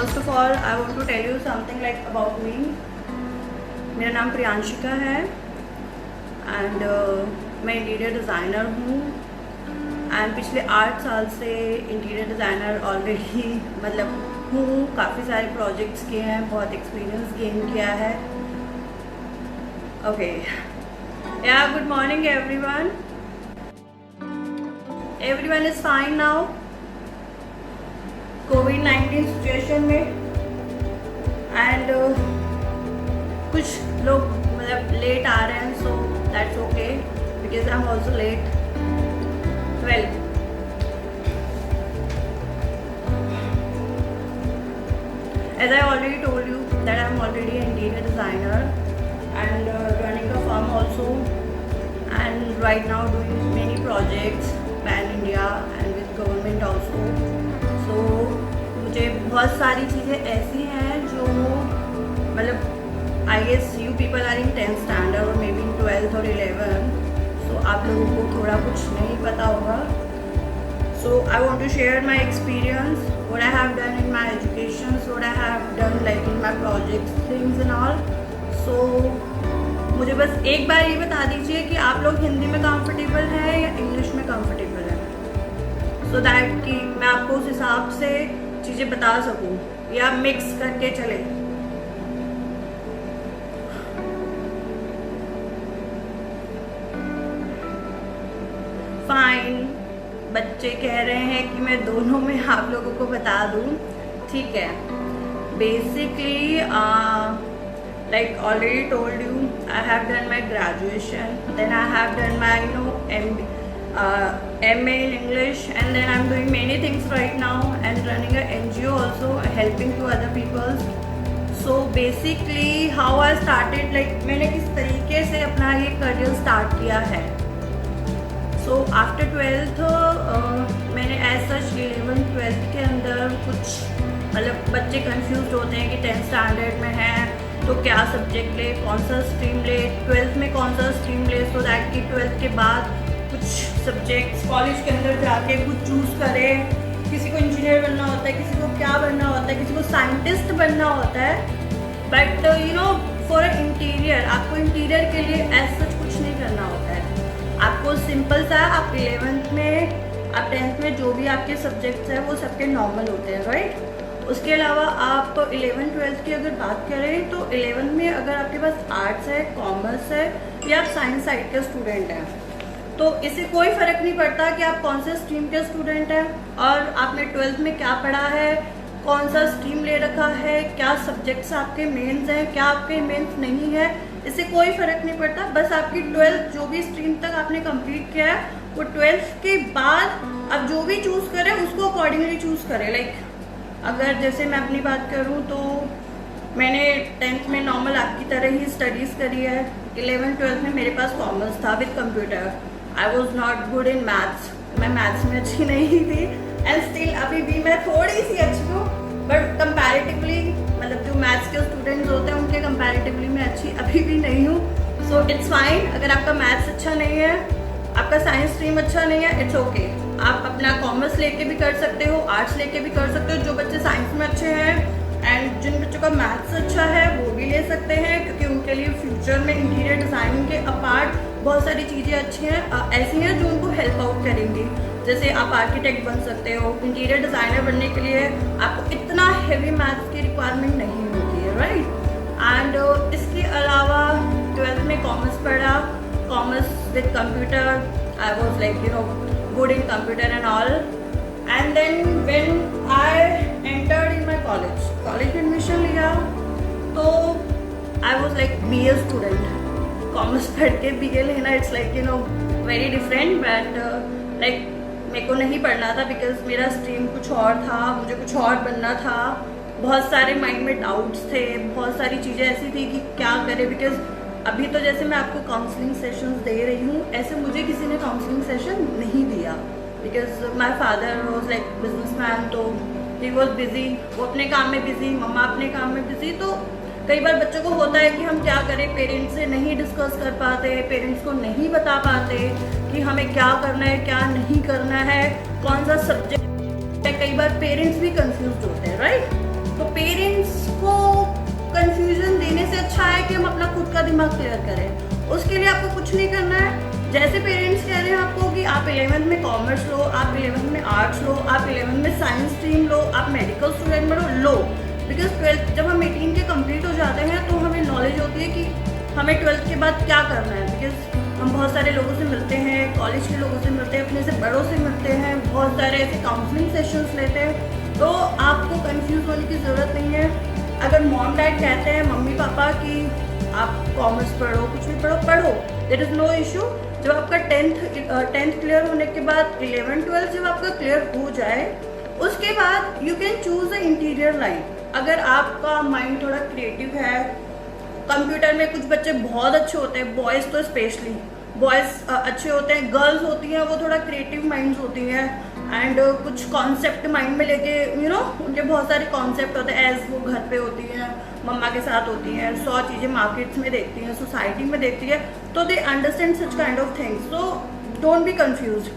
First of all I want to tell you something like about me. मेरा नाम प्रियांशिका है and मैं interior designer हूँ एंड पिछले 8 साल से इंटीरियर डिज़ाइनर ऑलरेडी मतलब हूँ। काफ़ी सारे प्रोजेक्ट्स किए हैं, बहुत एक्सपीरियंस गेन किया है। ओके या good morning everyone. Everyone is fine now covid situation में एंड कुछ लोग मतलब लेट आ रहे हैं, so that's okay because I am also let 12। As I already told you that I am already an interior designer and running a firm also, and right now doing many projects pan India and with government also. So मुझे बहुत सारी चीज़ें ऐसी हैं जो मतलब I guess you people are in 10th standard और may be in 12th और 11th, सो आप लोगों को थोड़ा कुछ नहीं पता होगा। So I want to share my experience, what I have done in my education, what I have done like in my projects, things and all. So मुझे बस एक बार ये बता दीजिए कि आप लोग हिंदी में कंफर्टेबल हैं या इंग्लिश में कंफर्टेबल हैं, सो दैट कि मैं आपको उस हिसाब से चीज़ें बता सकूं या मिक्स करके चले। फाइन, बच्चे कह रहे हैं कि मैं दोनों में आप लोगों को बता दूं, ठीक है। Basically like already told you, I have done my graduation, then I have done my MA in English, and then I'm doing many things right now and running a NGO also, helping to other people. So basically how I started, like मैंने किस तरीके से अपना ये career start किया है। So after 12th मैंने as such 11th 12th के अंदर कुछ मतलब बच्चे कंफ्यूज होते हैं कि 10th स्टैंडर्ड में हैं तो क्या सब्जेक्ट ले, कौन सा स्ट्रीम ले, 12th में कौन सा स्ट्रीम ले, सो दैट कि 12th के बाद कुछ सब्जेक्ट्स कॉलेज के अंदर जाके कुछ चूज़ करे। किसी को इंजीनियर बनना होता है, किसी को क्या बनना होता है, किसी को साइंटिस्ट बनना होता है। But you know for interior आपको इंटीरियर के लिए एज सच कुछ नहीं करना होता है। आपको सिंपल सा आप 11th में आप 10th में जो भी आपके सब्जेक्ट्स हैं वो सबके नॉर्मल होते हैं, राइट। उसके अलावा आप 11th 12th की अगर बात करें तो 11th में अगर आपके पास आर्ट्स है, कॉमर्स है या आप साइंस साइड के स्टूडेंट हैं तो इससे कोई फ़र्क नहीं पड़ता कि आप कौन से स्ट्रीम के स्टूडेंट हैं और आपने 12th में क्या पढ़ा है, कौन सा स्ट्रीम ले रखा है, क्या सब्जेक्ट्स आपके मेंस हैं, क्या आपके मेंस नहीं है, इससे कोई फ़र्क नहीं पड़ता। बस आपकी 12th जो भी स्ट्रीम तक आपने कंप्लीट किया है वो 12th के बाद आप जो भी चूज़ करें उसको अकॉर्डिंगली चूज़ करें। लाइक अगर जैसे मैं अपनी बात करूं तो मैंने 10th में नॉर्मल आपकी तरह ही स्टडीज़ करी है। 11th 12th में मेरे पास कॉमर्स था with computer. I was not good in maths, मैं मैथ्स में अच्छी नहीं थी एंड स्टिल अभी भी मैं थोड़ी सी अच्छी हूँ, बट कंपैरेटिवली मतलब जो मैथ्स के स्टूडेंट्स होते हैं उनके कंपैरेटिवली मैं अच्छी अभी भी नहीं हूँ। सो इट्स फाइन, अगर आपका मैथ्स अच्छा नहीं है, आपका साइंस स्ट्रीम अच्छा नहीं है, इट्स ओके। आप अपना कॉमर्स लेके भी कर सकते हो, आर्ट्स लेके भी कर सकते हो। जो बच्चे साइंस में अच्छे हैं एंड जिन बच्चों का मैथ्स अच्छा है वो भी ले सकते हैं, क्योंकि उनके लिए फ्यूचर में इंटीरियर डिज़ाइनिंग के अपार्ट बहुत सारी चीज़ें अच्छी हैं ऐसी हैं जो उनको हेल्प आउट करेंगी। जैसे आप आर्किटेक्ट बन सकते हो, इंटीरियर डिज़ाइनर बनने के लिए आपको इतना हैवी मैथ्स की रिक्वायरमेंट नहीं होती है, राइट। एंड इसके अलावा 12th में कॉमर्स पढ़ा, commerce with computer. I was like you no good in computer and all, and then when I entered in my college में admission लिया तो I was like BA student। Commerce पढ़ के BA लेना it's like you know very different, but like मेरे को नहीं पढ़ना था बिकॉज मेरा स्ट्रीम कुछ और था, मुझे कुछ और बनना था। बहुत सारे माइंड में डाउट्स थे, बहुत सारी चीज़ें ऐसी थी कि क्या करें, बिकॉज अभी तो जैसे मैं आपको काउंसलिंग सेशंस दे रही हूँ ऐसे मुझे किसी ने काउंसलिंग सेशन नहीं दिया because my father was like businessman, तो ही वॉज बिजी, वो अपने काम में बिजी, मम्मा अपने काम में बिजी। तो कई बार बच्चों को होता है कि हम क्या करें, पेरेंट्स से नहीं डिस्कस कर पाते, पेरेंट्स को नहीं बता पाते कि हमें क्या करना है क्या नहीं करना है, कौन सा सब्जेक्ट है। कई बार पेरेंट्स भी कंफ्यूज होते हैं, राइट। तो पेरेंट्स को कंफ्यूजन देने से अच्छा है कि हम अपना खुद का दिमाग क्लियर करें। उसके लिए आपको कुछ नहीं करना है। जैसे पेरेंट्स कह रहे हैं आपको कि आप 11th में कॉमर्स लो, आप 11th में आर्ट्स लो, आप 11th में साइंस स्ट्रीम लो, आप मेडिकल स्टूडेंट में लो। बिकॉज 12th जब हम 18 के कंप्लीट हो जाते हैं तो हमें नॉलेज होती है कि हमें 12th के बाद क्या करना है। बिकॉज हम बहुत सारे लोगों से मिलते हैं, कॉलेज के लोगों से मिलते हैं, अपने से बड़ों से मिलते हैं, बहुत सारे ऐसे काउंसलिंग सेशंस लेते हैं। तो आपको कंफ्यूज होने की ज़रूरत नहीं है। अगर मॉम डैड कहते हैं, मम्मी पापा, कि आप कॉमर्स पढ़ो, कुछ भी पढ़ो, देयर इज़ नो इशू। जब आपका 10th क्लियर होने के बाद 11th 12th जब आपका क्लियर हो जाए, उसके बाद you can choose the interior line. अगर आपका माइंड थोड़ा क्रिएटिव है, कंप्यूटर में कुछ बच्चे बहुत अच्छे होते हैं, बॉयज़ तो स्पेशली बॉयज़ अच्छे होते हैं, गर्ल्स होती हैं वो थोड़ा क्रिएटिव माइंड्स होती हैं एंड कुछ कॉन्सेप्ट माइंड में लेके उनके बहुत सारे कॉन्सेप्ट होते हैं। एज वो घर पे होती हैं, मम्मा के साथ होती हैं, 100 चीज़ें मार्केट्स में देखती हैं, सोसाइटी में देखती है, तो they understand such kind of things. So don't be confuse,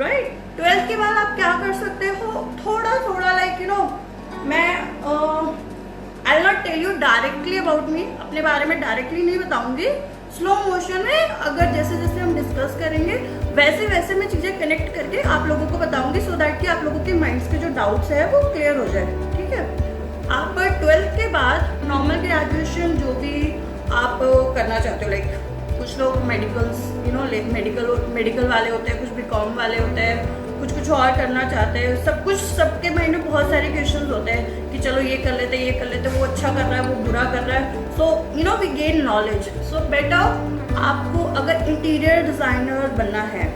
right. 12th के बाद आप क्या कर सकते हो, थोड़ा थोड़ा लाइक मैं I will not tell you directly about me, अपने बारे में डायरेक्टली नहीं बताऊंगी, स्लो मोशन में अगर जैसे जैसे हम डिस्कस करेंगे वैसे वैसे मैं चीज़ें कनेक्ट करके आप लोगों को बताऊंगी, सो दैट कि आप लोगों के माइंड्स के जो डाउट्स है वो क्लियर हो जाए, ठीक है। आप 12th के बाद नॉर्मल ग्रेजुएशन जो भी आप करना चाहते हो, लाइक कुछ लोग मेडिकल्स मेडिकल वाले होते हैं, कुछ बीकॉम वाले होते हैं, कुछ और करना चाहते हैं, सब कुछ सबके माइंड में बहुत सारे क्वेश्चंस होते हैं कि चलो ये कर लेते, वो अच्छा कर रहा है, वो बुरा कर रहा है। So we gain knowledge. So better आपको अगर इंटीरियर डिज़ाइनर बनना है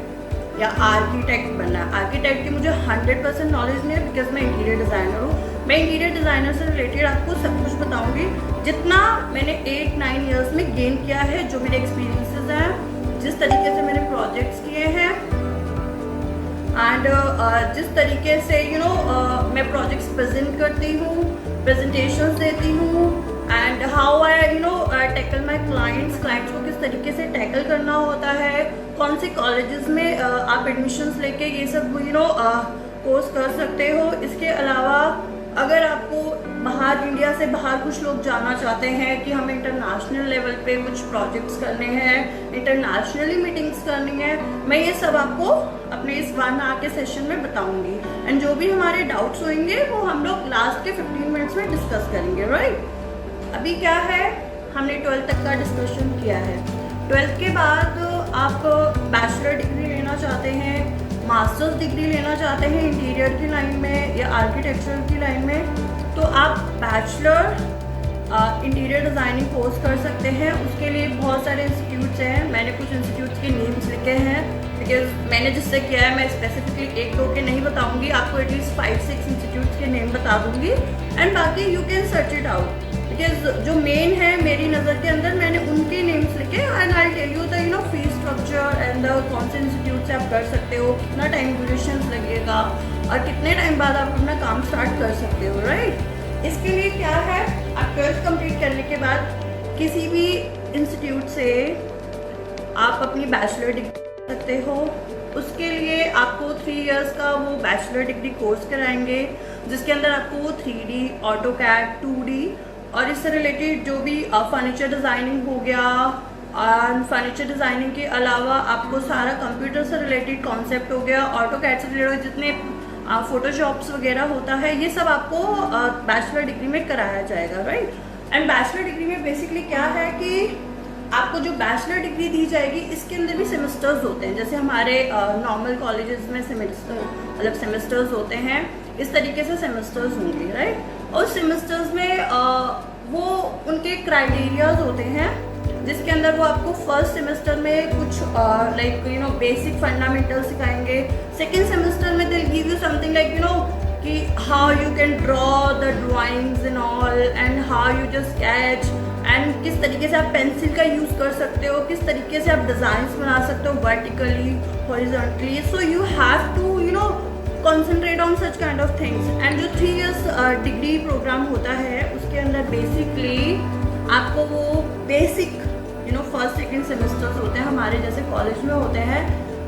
या आर्किटेक्ट बनना है, आर्किटेक्ट की मुझे 100% नॉलेज नहीं है बिकॉज मैं इंटीरियर डिज़ाइनर हूँ। मैं इंटीरियर डिज़ाइनर से रिलेटेड आपको सब कुछ बताऊँगी, जितना मैंने 8-9 ईयर्स में गेन किया है, जो मेरे एक्सपीरियंसेस हैं, जिस तरीके से मैंने प्रोजेक्ट्स किए हैं एंड जिस तरीके से मैं प्रोजेक्ट्स प्रेजेंट करती हूँ, प्रेजेंटेशंस देती हूँ and how I tackle my clients को किस तरीके से टैकल करना होता है, कौन से कॉलेजेस में आप एडमिशन्स लेके ये सब कोर्स कर सकते हो। इसके अलावा अगर आपको बाहर इंडिया से बाहर कुछ लोग जाना चाहते हैं कि हमें इंटरनेशनल लेवल पे कुछ प्रोजेक्ट्स करने हैं, इंटरनेशनली मीटिंग्स करनी है, मैं ये सब आपको अपने इस 1 आवर के सेशन में बताऊंगी एंड जो भी हमारे डाउट्स होंगे वो हम लोग लास्ट के 15 मिनट्स में डिस्कस करेंगे, राइट। अभी क्या है, हमने 12th तक का डिस्कशन किया है। 12th के बाद आप बैचलर डिग्री लेना चाहते हैं, मास्टर्स डिग्री लेना चाहते हैं इंटीरियर की लाइन में या आर्किटेक्चर की लाइन में, तो आप बैचलर इंटीरियर डिज़ाइनिंग कोर्स कर सकते हैं। उसके लिए बहुत सारे इंस्टीट्यूट्स हैं, मैंने कुछ इंस्टीट्यूट्स के नेम्स लिखे हैं बिकॉज मैंने जिससे किया है, मैं स्पेसिफिकली 1-2 के नहीं बताऊंगी, आपको एटलीस्ट 5-6 इंस्टीट्यूट्स के नेम बता दूंगी एंड बाकी you can search it out because जो मेन है मेरी नज़र के अंदर, मैंने उनके नेम्स लिखे and I tell you the fees structure and कौन से इंस्टीट्यूट से आप कर सकते हो, कितना टाइम ड्यूरेशन लगेगा और कितने टाइम बाद आप अपना काम स्टार्ट कर सकते हो, राइट। इसके लिए क्या है, आप 12th कंप्लीट करने के बाद किसी भी इंस्टीट्यूट से आप अपनी बैचलर डिग्री कर सकते हो। उसके लिए आपको 3 इयर्स का वो बैचलर डिग्री कोर्स कराएंगे जिसके अंदर आपको 3D, ऑटोकैड, 2D और इससे रिलेटेड जो भी फर्नीचर डिज़ाइनिंग हो गया और फर्नीचर डिज़ाइनिंग के अलावा आपको सारा कंप्यूटर से रिलेटेड कॉन्सेप्ट हो गया, ऑटोकैड से रिलेटेड जितने फोटोशॉप्स वगैरह होता है, ये सब आपको बैचलर डिग्री में कराया जाएगा, राइट। एंड बैचलर डिग्री में बेसिकली क्या है कि आपको जो बैचलर डिग्री दी जाएगी इसके अंदर भी सेमेस्टर्स होते हैं, जैसे हमारे नॉर्मल कॉलेजेस में सेमेस्टर्स होते हैं, इस तरीके से सेमेस्टर्स होंगे, राइट। और सेमेस्टर्स में वो उनके क्राइटेरियाज होते हैं जिसके अंदर वो आपको फर्स्ट सेमेस्टर में कुछ लाइक बेसिक फंडामेंटल सिखाएंगे, सेकेंड सेमेस्टर में they will give you something like कि how you can draw the drawings and all and how you just sketch and किस तरीके से आप पेंसिल का यूज़ कर सकते हो, किस तरीके से आप डिज़ाइंस बना सकते हो vertically, horizontally. So you have to concentrate on such kind of things. And जो 3 इयर्स डिग्री प्रोग्राम होता है उसके अंदर बेसिकली आपको वो बेसिक फर्स्ट सेकेंड सेमेस्टर्स होते हैं हमारे जैसे कॉलेज में होते हैं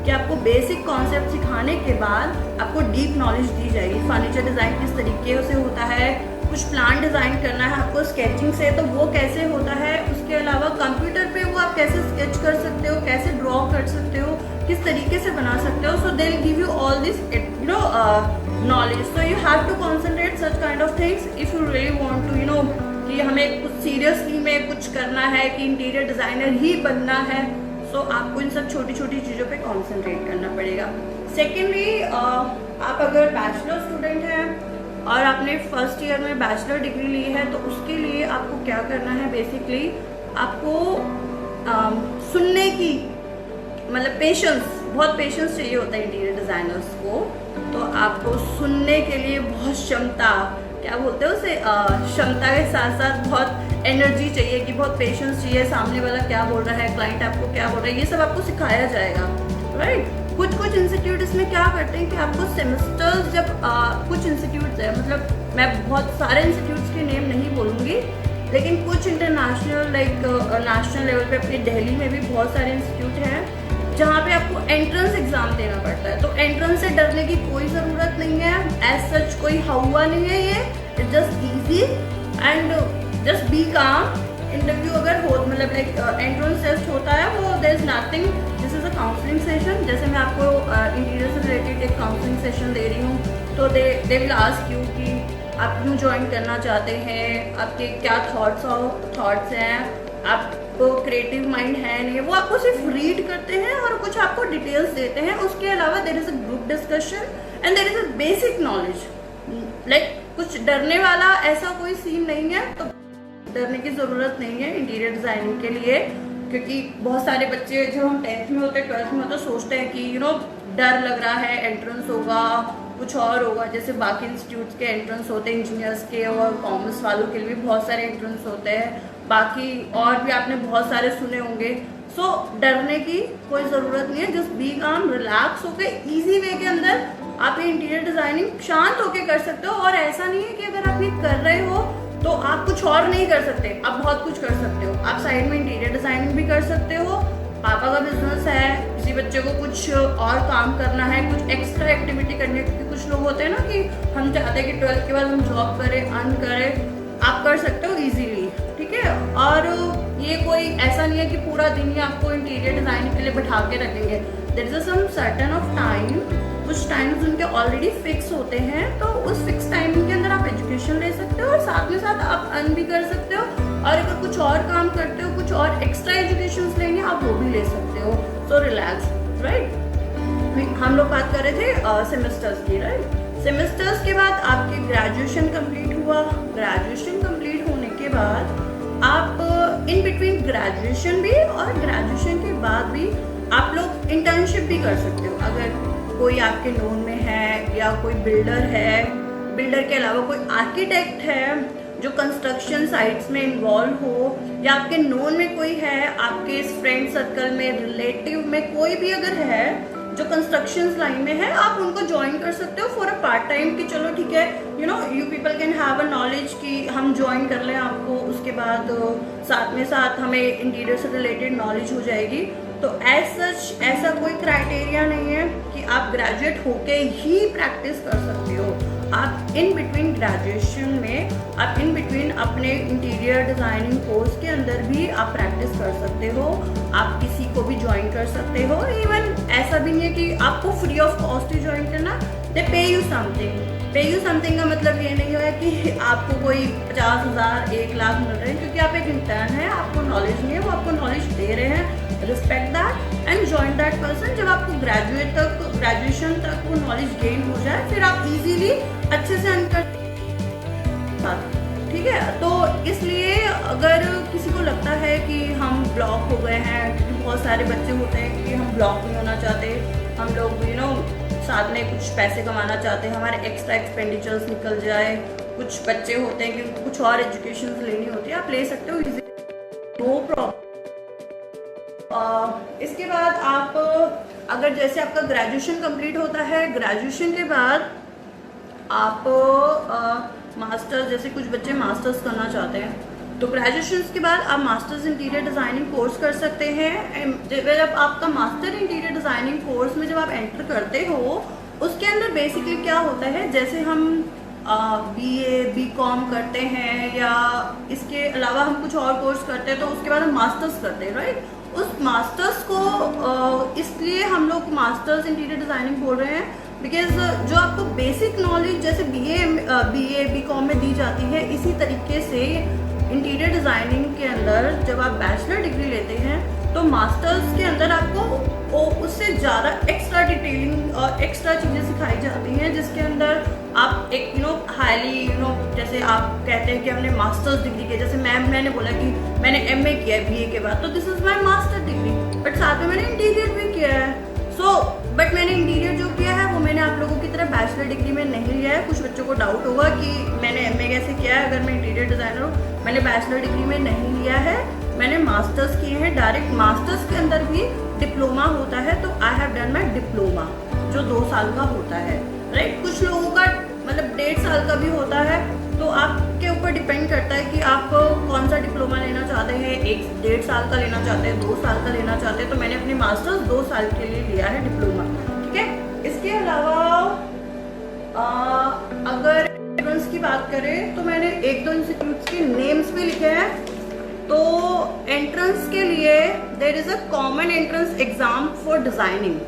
कि आपको बेसिक कॉन्सेप्ट सिखाने के बाद आपको डीप नॉलेज दी जाएगी। फर्नीचर डिज़ाइन किस तरीके से होता है, कुछ प्लान डिज़ाइन करना है आपको स्केचिंग से, तो वो कैसे होता है। उसके अलावा कंप्यूटर पे वो आप कैसे स्केच कर सकते हो, कैसे ड्रॉ कर सकते हो, किस तरीके से बना सकते हो। So they will give you all this knowledge. So you have to concentrate such kind of things if you really want to कि हमें कुछ सीरियसली में कुछ करना है, कि इंटीरियर डिज़ाइनर ही बनना है। सो आपको इन सब छोटी छोटी चीज़ों पे कॉन्सेंट्रेट करना पड़ेगा। सेकेंडली, आप अगर बैचलर स्टूडेंट हैं और आपने फर्स्ट ईयर में बैचलर डिग्री ली है, तो उसके लिए आपको क्या करना है, बेसिकली आपको सुनने की मतलब पेशेंस, बहुत पेशेंस चाहिए होता है इंटीरियर डिज़ाइनर्स को। तो आपको सुनने के लिए बहुत क्षमता, क्या बोलते हैं उसे, क्षमता के साथ साथ बहुत एनर्जी चाहिए, कि बहुत पेशेंस चाहिए। सामने वाला क्या बोल रहा है, क्लाइंट आपको क्या बोल रहा है, ये सब आपको सिखाया जाएगा, राइट। कुछ इंस्टीट्यूट इसमें क्या करते हैं कि आपको सेमेस्टर्स जब कुछ इंस्टीट्यूट्स है, मतलब मैं बहुत सारे इंस्टीट्यूट्स के नेम नहीं बोलूँगी, लेकिन कुछ इंटरनेशनल लाइक नेशनल लेवल पे अपनी दिल्ली में भी बहुत सारे इंस्टीट्यूट हैं जहाँ पे आपको एंट्रेंस एग्जाम देना पड़ता है। तो एंट्रेंस से डरने की कोई ज़रूरत नहीं है, एज सच कोई हवा नहीं है, ये it's just easy and just be calm. Interview अगर हो, मतलब लाइक एंट्रेंस टेस्ट होता है, वो there is nothing, this is a counselling session. जैसे मैं आपको इंटीरियर से रिलेटेड एक काउंसलिंग सेशन दे रही हूँ, तो दे विल आस्क यू कि आप क्यों ज्वाइन करना चाहते हैं, आपके क्या थॉट्स हैं, आपको क्रिएटिव माइंड है नहीं, वो आपको सिर्फ रीड करते हैं और कुछ आपको डिटेल्स देते हैं। उसके अलावा there is a group discussion and there is a basic knowledge. Like कुछ डरने वाला ऐसा कोई सीन नहीं है, तो डरने की ज़रूरत नहीं है इंटीरियर डिज़ाइनिंग के लिए। क्योंकि बहुत सारे बच्चे जब हम 10th में होते हैं, 12th में होते हैं, सोचते हैं कि डर लग रहा है, एंट्रेंस होगा, कुछ और होगा। जैसे बाकी इंस्टीट्यूट्स के एंट्रेंस होते हैं, इंजीनियर्स के और कॉमर्स वालों के लिए भी बहुत सारे एंट्रेंस होते हैं, बाकी और भी आपने बहुत सारे सुने होंगे। सो डरने की कोई ज़रूरत नहीं है, जस्ट बी काम, रिलैक्स होकर ईजी वे के अंदर आप ये इंटीरियर डिज़ाइनिंग शांत होकर कर सकते हो। और ऐसा नहीं है कि अगर आप ये कर रहे हो तो आप कुछ और नहीं कर सकते, आप बहुत कुछ कर सकते हो। आप साइड में इंटीरियर डिज़ाइनिंग भी कर सकते हो, पापा का बिजनेस है, किसी बच्चे को कुछ और काम करना है, कुछ एक्स्ट्रा एक्टिविटी करनी है। क्योंकि कुछ लोग होते हैं ना कि हम चाहते हैं कि 12th के बाद हम जॉब करें, अर्न करें, आप कर सकते हो इजीली, ठीक है। और ये कोई ऐसा नहीं है कि पूरा दिन ही आपको इंटीरियर डिज़ाइनिंग के लिए बैठा के रखेंगे। There is some certain of time, कुछ टाइम्स उनके ऑलरेडी फिक्स होते हैं, तो उस फिक्स टाइमिंग के अंदर आप एजुकेशन ले सकते हो और साथ में साथ आप अर्न भी कर सकते हो। और अगर कुछ और काम करते हो, कुछ और एक्स्ट्रा एजुकेशन लेंगे, आप वो भी ले सकते हो। So relax, right. हम लोग बात कर रहे थे सेमेस्टर्स की, राइट। सेमेस्टर्स के बाद आपके ग्रेजुएशन कंप्लीट हुआ। ग्रेजुएशन कंप्लीट होने के बाद आप इन बिटवीन ग्रेजुएशन भी और ग्रेजुएशन के बाद भी आप लोग इंटर्नशिप भी कर सकते हो। अगर कोई आपके नोन में है या कोई बिल्डर है, बिल्डर के अलावा कोई आर्किटेक्ट है जो कंस्ट्रक्शन साइट्स में इन्वॉल्व हो, या आपके नोन में कोई है, आपके फ्रेंड सर्कल में, रिलेटिव में कोई भी अगर है जो कंस्ट्रक्शन लाइन में है, आप उनको ज्वाइन कर सकते हो फॉर अ पार्ट टाइम। कि चलो ठीक है, you people can have a knowledge कि हम ज्वाइन कर लें आपको, उसके बाद साथ में साथ हमें इंटीरियर से रिलेटेड नॉलेज हो जाएगी। तो एज सच ऐसा कोई क्राइटेरिया नहीं है कि आप ग्रेजुएट होके ही प्रैक्टिस कर सकते हो। आप इन बिटवीन ग्रेजुएशन में, आप इन बिटवीन अपने इंटीरियर डिज़ाइनिंग कोर्स के अंदर भी आप प्रैक्टिस कर सकते हो। आप किसी को भी ज्वाइन कर सकते हो। इवन ऐसा भी नहीं है कि आपको free of cost he join करना, दे पे यू समथिंग। पे यू समथिंग का मतलब ये नहीं है कि आपको कोई 50,000 1 लाख मिल रहे हैं, क्योंकि आप एक इंटर्न है, आपको नॉलेज नहीं है, वो आपको नॉलेज दे रहे हैं। Respect that and join that person. जब आपको ग्रेजुएशन तक वो नॉलेज गेन हो जाए, फिर आप इजीली अच्छे से अर्न कर, ठीक है। तो इसलिए अगर किसी को लगता है कि हम ब्लॉक हो गए हैं, क्योंकि बहुत सारे बच्चे होते हैं कि हम ब्लॉक नहीं होना चाहते, हम लोग साथ में कुछ पैसे कमाना चाहते हैं, हमारे एक्स्ट्रा एक्सपेंडिचर्स निकल जाए। कुछ बच्चे होते हैं कि कुछ और एजुकेशन लेनी होती है, आप ले सकते हो इजीली, नो प्रॉब्लम। इसके बाद आप अगर जैसे आपका ग्रेजुएशन कंप्लीट होता है, ग्रेजुएशन के बाद आप मास्टर्स, जैसे कुछ बच्चे मास्टर्स करना चाहते हैं, तो ग्रेजुएशन के बाद आप मास्टर्स इंटीरियर डिज़ाइनिंग कोर्स कर सकते हैं। जब आपका मास्टर इंटीरियर डिज़ाइनिंग कोर्स में जब आप एंटर करते हो, उसके अंदर बेसिकली क्या होता है, जैसे हम BA BCom करते हैं या इसके अलावा हम कुछ और कोर्स करते हैं तो उसके बाद हम मास्टर्स करते हैं, राइट। उस मास्टर्स को इसलिए हम लोग मास्टर्स इंटीरियर डिज़ाइनिंग बोल रहे हैं बिकॉज जो आपको बेसिक नॉलेज जैसे BA BCom में दी जाती है, इसी तरीके से इंटीरियर डिज़ाइनिंग के अंदर जब आप बैचलर डिग्री लेते हैं तो मास्टर्स के अंदर आपको उससे ज़्यादा एक्स्ट्रा डिटेलिंग और एक्स्ट्रा चीज़ें सिखाई जाती हैं, जिसके अंदर आप एक हाईली जैसे आप कहते हैं कि हमने मास्टर्स डिग्री किया, जैसे मैंने बोला कि मैंने MA किया है BA के बाद, तो this is my master degree, but साथ में मैंने इंटीरियर भी किया है। बट मैंने इंटीरियर जो किया है वो मैंने आप लोगों की तरह बैचलर डिग्री में नहीं लिया है। कुछ बच्चों को डाउट होगा कि मैंने MA कैसे किया है अगर मैं इंटीरियर डिज़ाइनर हूँ। मैंने बैचलर डिग्री में नहीं लिया है, मैंने मास्टर्स किए हैं। डायरेक्ट मास्टर्स के अंदर भी डिप्लोमा होता है, तो I have done my diploma जो 2 साल का होता है, राइट। कुछ लोगों का मतलब 1.5 साल का भी होता है, तो आपके ऊपर डिपेंड करता है कि आप कौन सा डिप्लोमा लेना चाहते हैं, 1-1.5 साल का लेना चाहते हैं, 2 साल का लेना चाहते हैं। तो मैंने अपनी मास्टर्स 2 साल के लिए लिया है डिप्लोमा, ठीक है। इसके अलावा अगर एंट्रेंस की बात करें तो मैंने 1-2 इंस्टीट्यूट्स के नेम्स भी लिखे हैं। तो एंट्रेंस के लिए there is a common entrance exam for designing,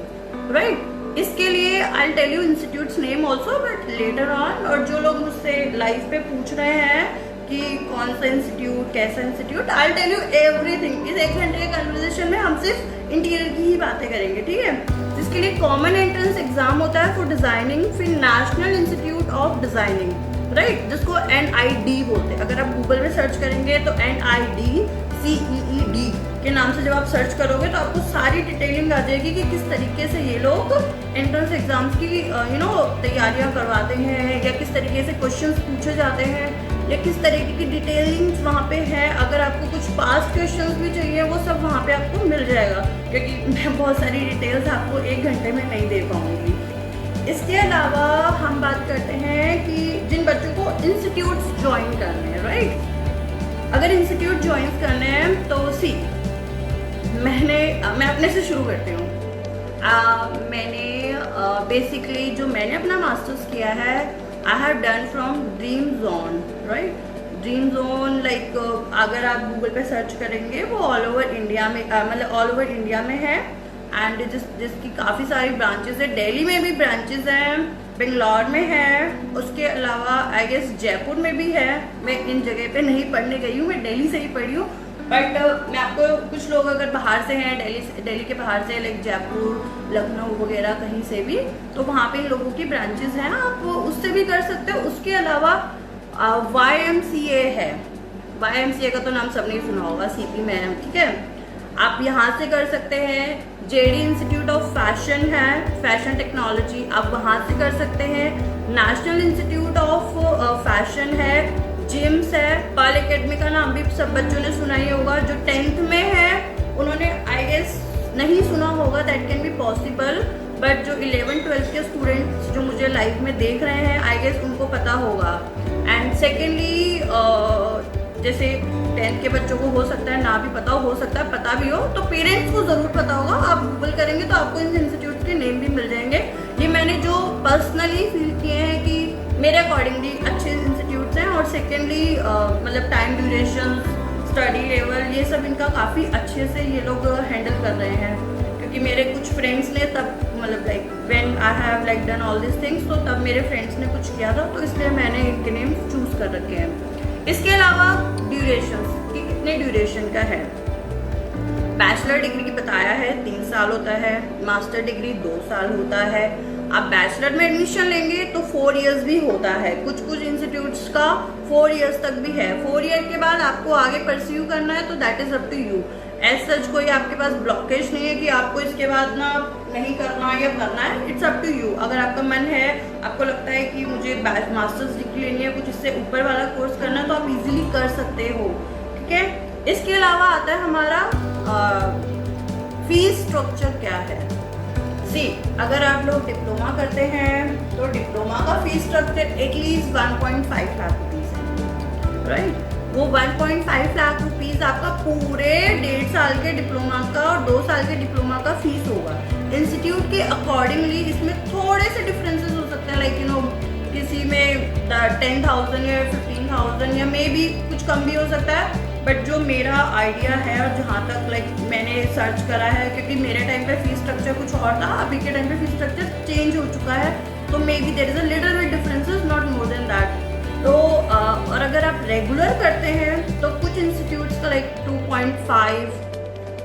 right. इसके लिए I tell you institutes name also but later on. और जो लोग मुझसे लाइव पे पूछ रहे हैं कि कौन सा इंस्टीट्यूट, कैसा institute, I tell you everything. इस 1 घंटे के कन्वर्सेशन में हम सिर्फ इंटीरियर की ही बातें करेंगे, ठीक है। जिसके लिए कॉमन एंट्रेंस एग्जाम होता है फॉर डिजाइनिंग, फिर national institute of designing, right, जिसको NID बोलते हैं। अगर आप गूगल में सर्च करेंगे तो NID CEED के नाम से जब आप सर्च करोगे तो आपको सारी डिटेलिंग आ जाएगी कि किस तरीके से ये लोग एंट्रेंस एग्जाम्स की तैयारियां करवाते हैं, या किस तरीके से क्वेश्चंस पूछे जाते हैं, या किस तरीके की डिटेलिंग्स वहाँ पे है। अगर आपको कुछ पास्ट क्वेश्चंस भी चाहिए वो सब वहाँ पे आपको मिल जाएगा, क्योंकि मैं बहुत सारी डिटेल्स आपको 1 घंटे में नहीं दे पाऊँगी। इसके अलावा हम बात करते हैं कि जिन बच्चों को इंस्टीट्यूट्स ज्वाइन करने हैं, राइट। अगर इंस्टीट्यूट ज्वाइन करने हैं तो मैं अपने से शुरू करती हूँ। मैंने बेसिकली जो मैंने अपना मास्टर्स किया है, I have done from dream zone, right. Dream zone like अगर आप गूगल पे सर्च करेंगे वो ऑल ओवर इंडिया में मतलब ऑल ओवर इंडिया में है, एंड जिसकी काफ़ी सारी ब्रांचेस है। दिल्ली में भी ब्रांचेस हैं, बेंगलोर में है, उसके अलावा आई गेस जयपुर में भी है। मैं इन जगह पे नहीं पढ़ने गई हूँ, मैं दिल्ली से ही पढ़ी हूँ। बट मैं आपको कुछ लोग अगर बाहर से हैं, दिल्ली के बाहर से लाइक जयपुर, लखनऊ वगैरह कहीं से भी, तो वहाँ पे इन लोगों की ब्रांचेस हैं, आप उससे भी कर सकते हो। उसके अलावा YMCA है, YMCA का तो नाम सबने सुना होगा, CP मैडम, ठीक है। आप यहाँ से कर सकते हैं। JD इंस्टीट्यूट ऑफ फैशन है, फैशन टेक्नोलॉजी, आप वहाँ से कर सकते हैं। नेशनल इंस्टीट्यूट ऑफ फैशन है, जिम्स है। पर्ल एकेडमी का नाम भी सब बच्चों ने सुना ही होगा। जो 10th में है उन्होंने आई गेस नहीं सुना होगा, that can be possible, but जो 11th-12th के स्टूडेंट्स जो मुझे लाइव में देख रहे हैं आई गेस उनको पता होगा। एंड सेकेंडली जैसे 10th के बच्चों को हो सकता है ना भी पता हो सकता है पता भी हो, तो पेरेंट्स को ज़रूर पता होगा। आप गूगल करेंगे तो आपको इन इंस्टीट्यूट के नेम भी मिल जाएंगे। ये मैंने जो पर्सनली फील किए हैं कि मेरे अकॉर्डिंगली अच्छे इंस्टीट्यूट्स हैं, और सेकेंडली मतलब टाइम ड्यूरेशन, स्टडी लेवल, ये सब इनका काफ़ी अच्छे से ये लोग हैंडल कर रहे हैं। क्योंकि मेरे कुछ फ्रेंड्स ने तब मतलब like when I have like done all this things, तो तब मेरे फ्रेंड्स ने कुछ किया था, तो इसलिए मैंने इनके नेम चूज़ कर रखे हैं। इसके अलावा ड्यूरेशन कि कितने ड्यूरेशन का है, बैचलर डिग्री की बताया है 3 साल होता है, मास्टर डिग्री 2 साल होता है। आप बैचलर में एडमिशन लेंगे तो 4 इयर्स भी होता है, कुछ इंस्टीट्यूट्स का 4 इयर्स तक भी है। 4 ईयर के बाद आपको आगे परस्यू करना है तो that is up to you. As such कोई आपके पास ब्लॉकेज नहीं है कि आपको इसके बाद ना नहीं करना या करना है, इट्स अप टू यू। अगर आपका मन है, आपको लगता है कि मुझे मास्टर्स डिग्री लेनी है, कुछ इससे ऊपर वाला कोर्स करना है, तो आप इजीली कर सकते हो, ठीक है। इसके अलावा आता है हमारा फीस स्ट्रक्चर क्या है। सी अगर आप लोग डिप्लोमा करते हैं तो डिप्लोमा का fees structure at least 1.5 lakh rupees है, राइट। वो 1.5 लाख रुपीज़ आपका पूरे 1.5 साल के डिप्लोमा का और 2 साल के डिप्लोमा का फीस होगा। इंस्टीट्यूट के अकॉर्डिंगली इसमें थोड़े से डिफरेंसेस हो सकते हैं, लाइक किसी उसी में 10,000 या 15,000 या मे बी कुछ कम भी हो सकता है, बट जो मेरा आइडिया है और जहाँ तक लाइक मैंने सर्च करा है, क्योंकि मेरे टाइम पे फीस स्ट्रक्चर कुछ और था, अभी के टाइम पे फीस स्ट्रक्चर चेंज हो चुका है, तो may be there is a little bit differences, not more than that. तो और अगर आप रेगुलर करते हैं तो कुछ इंस्टीट्यूट्स का लाइक 2.5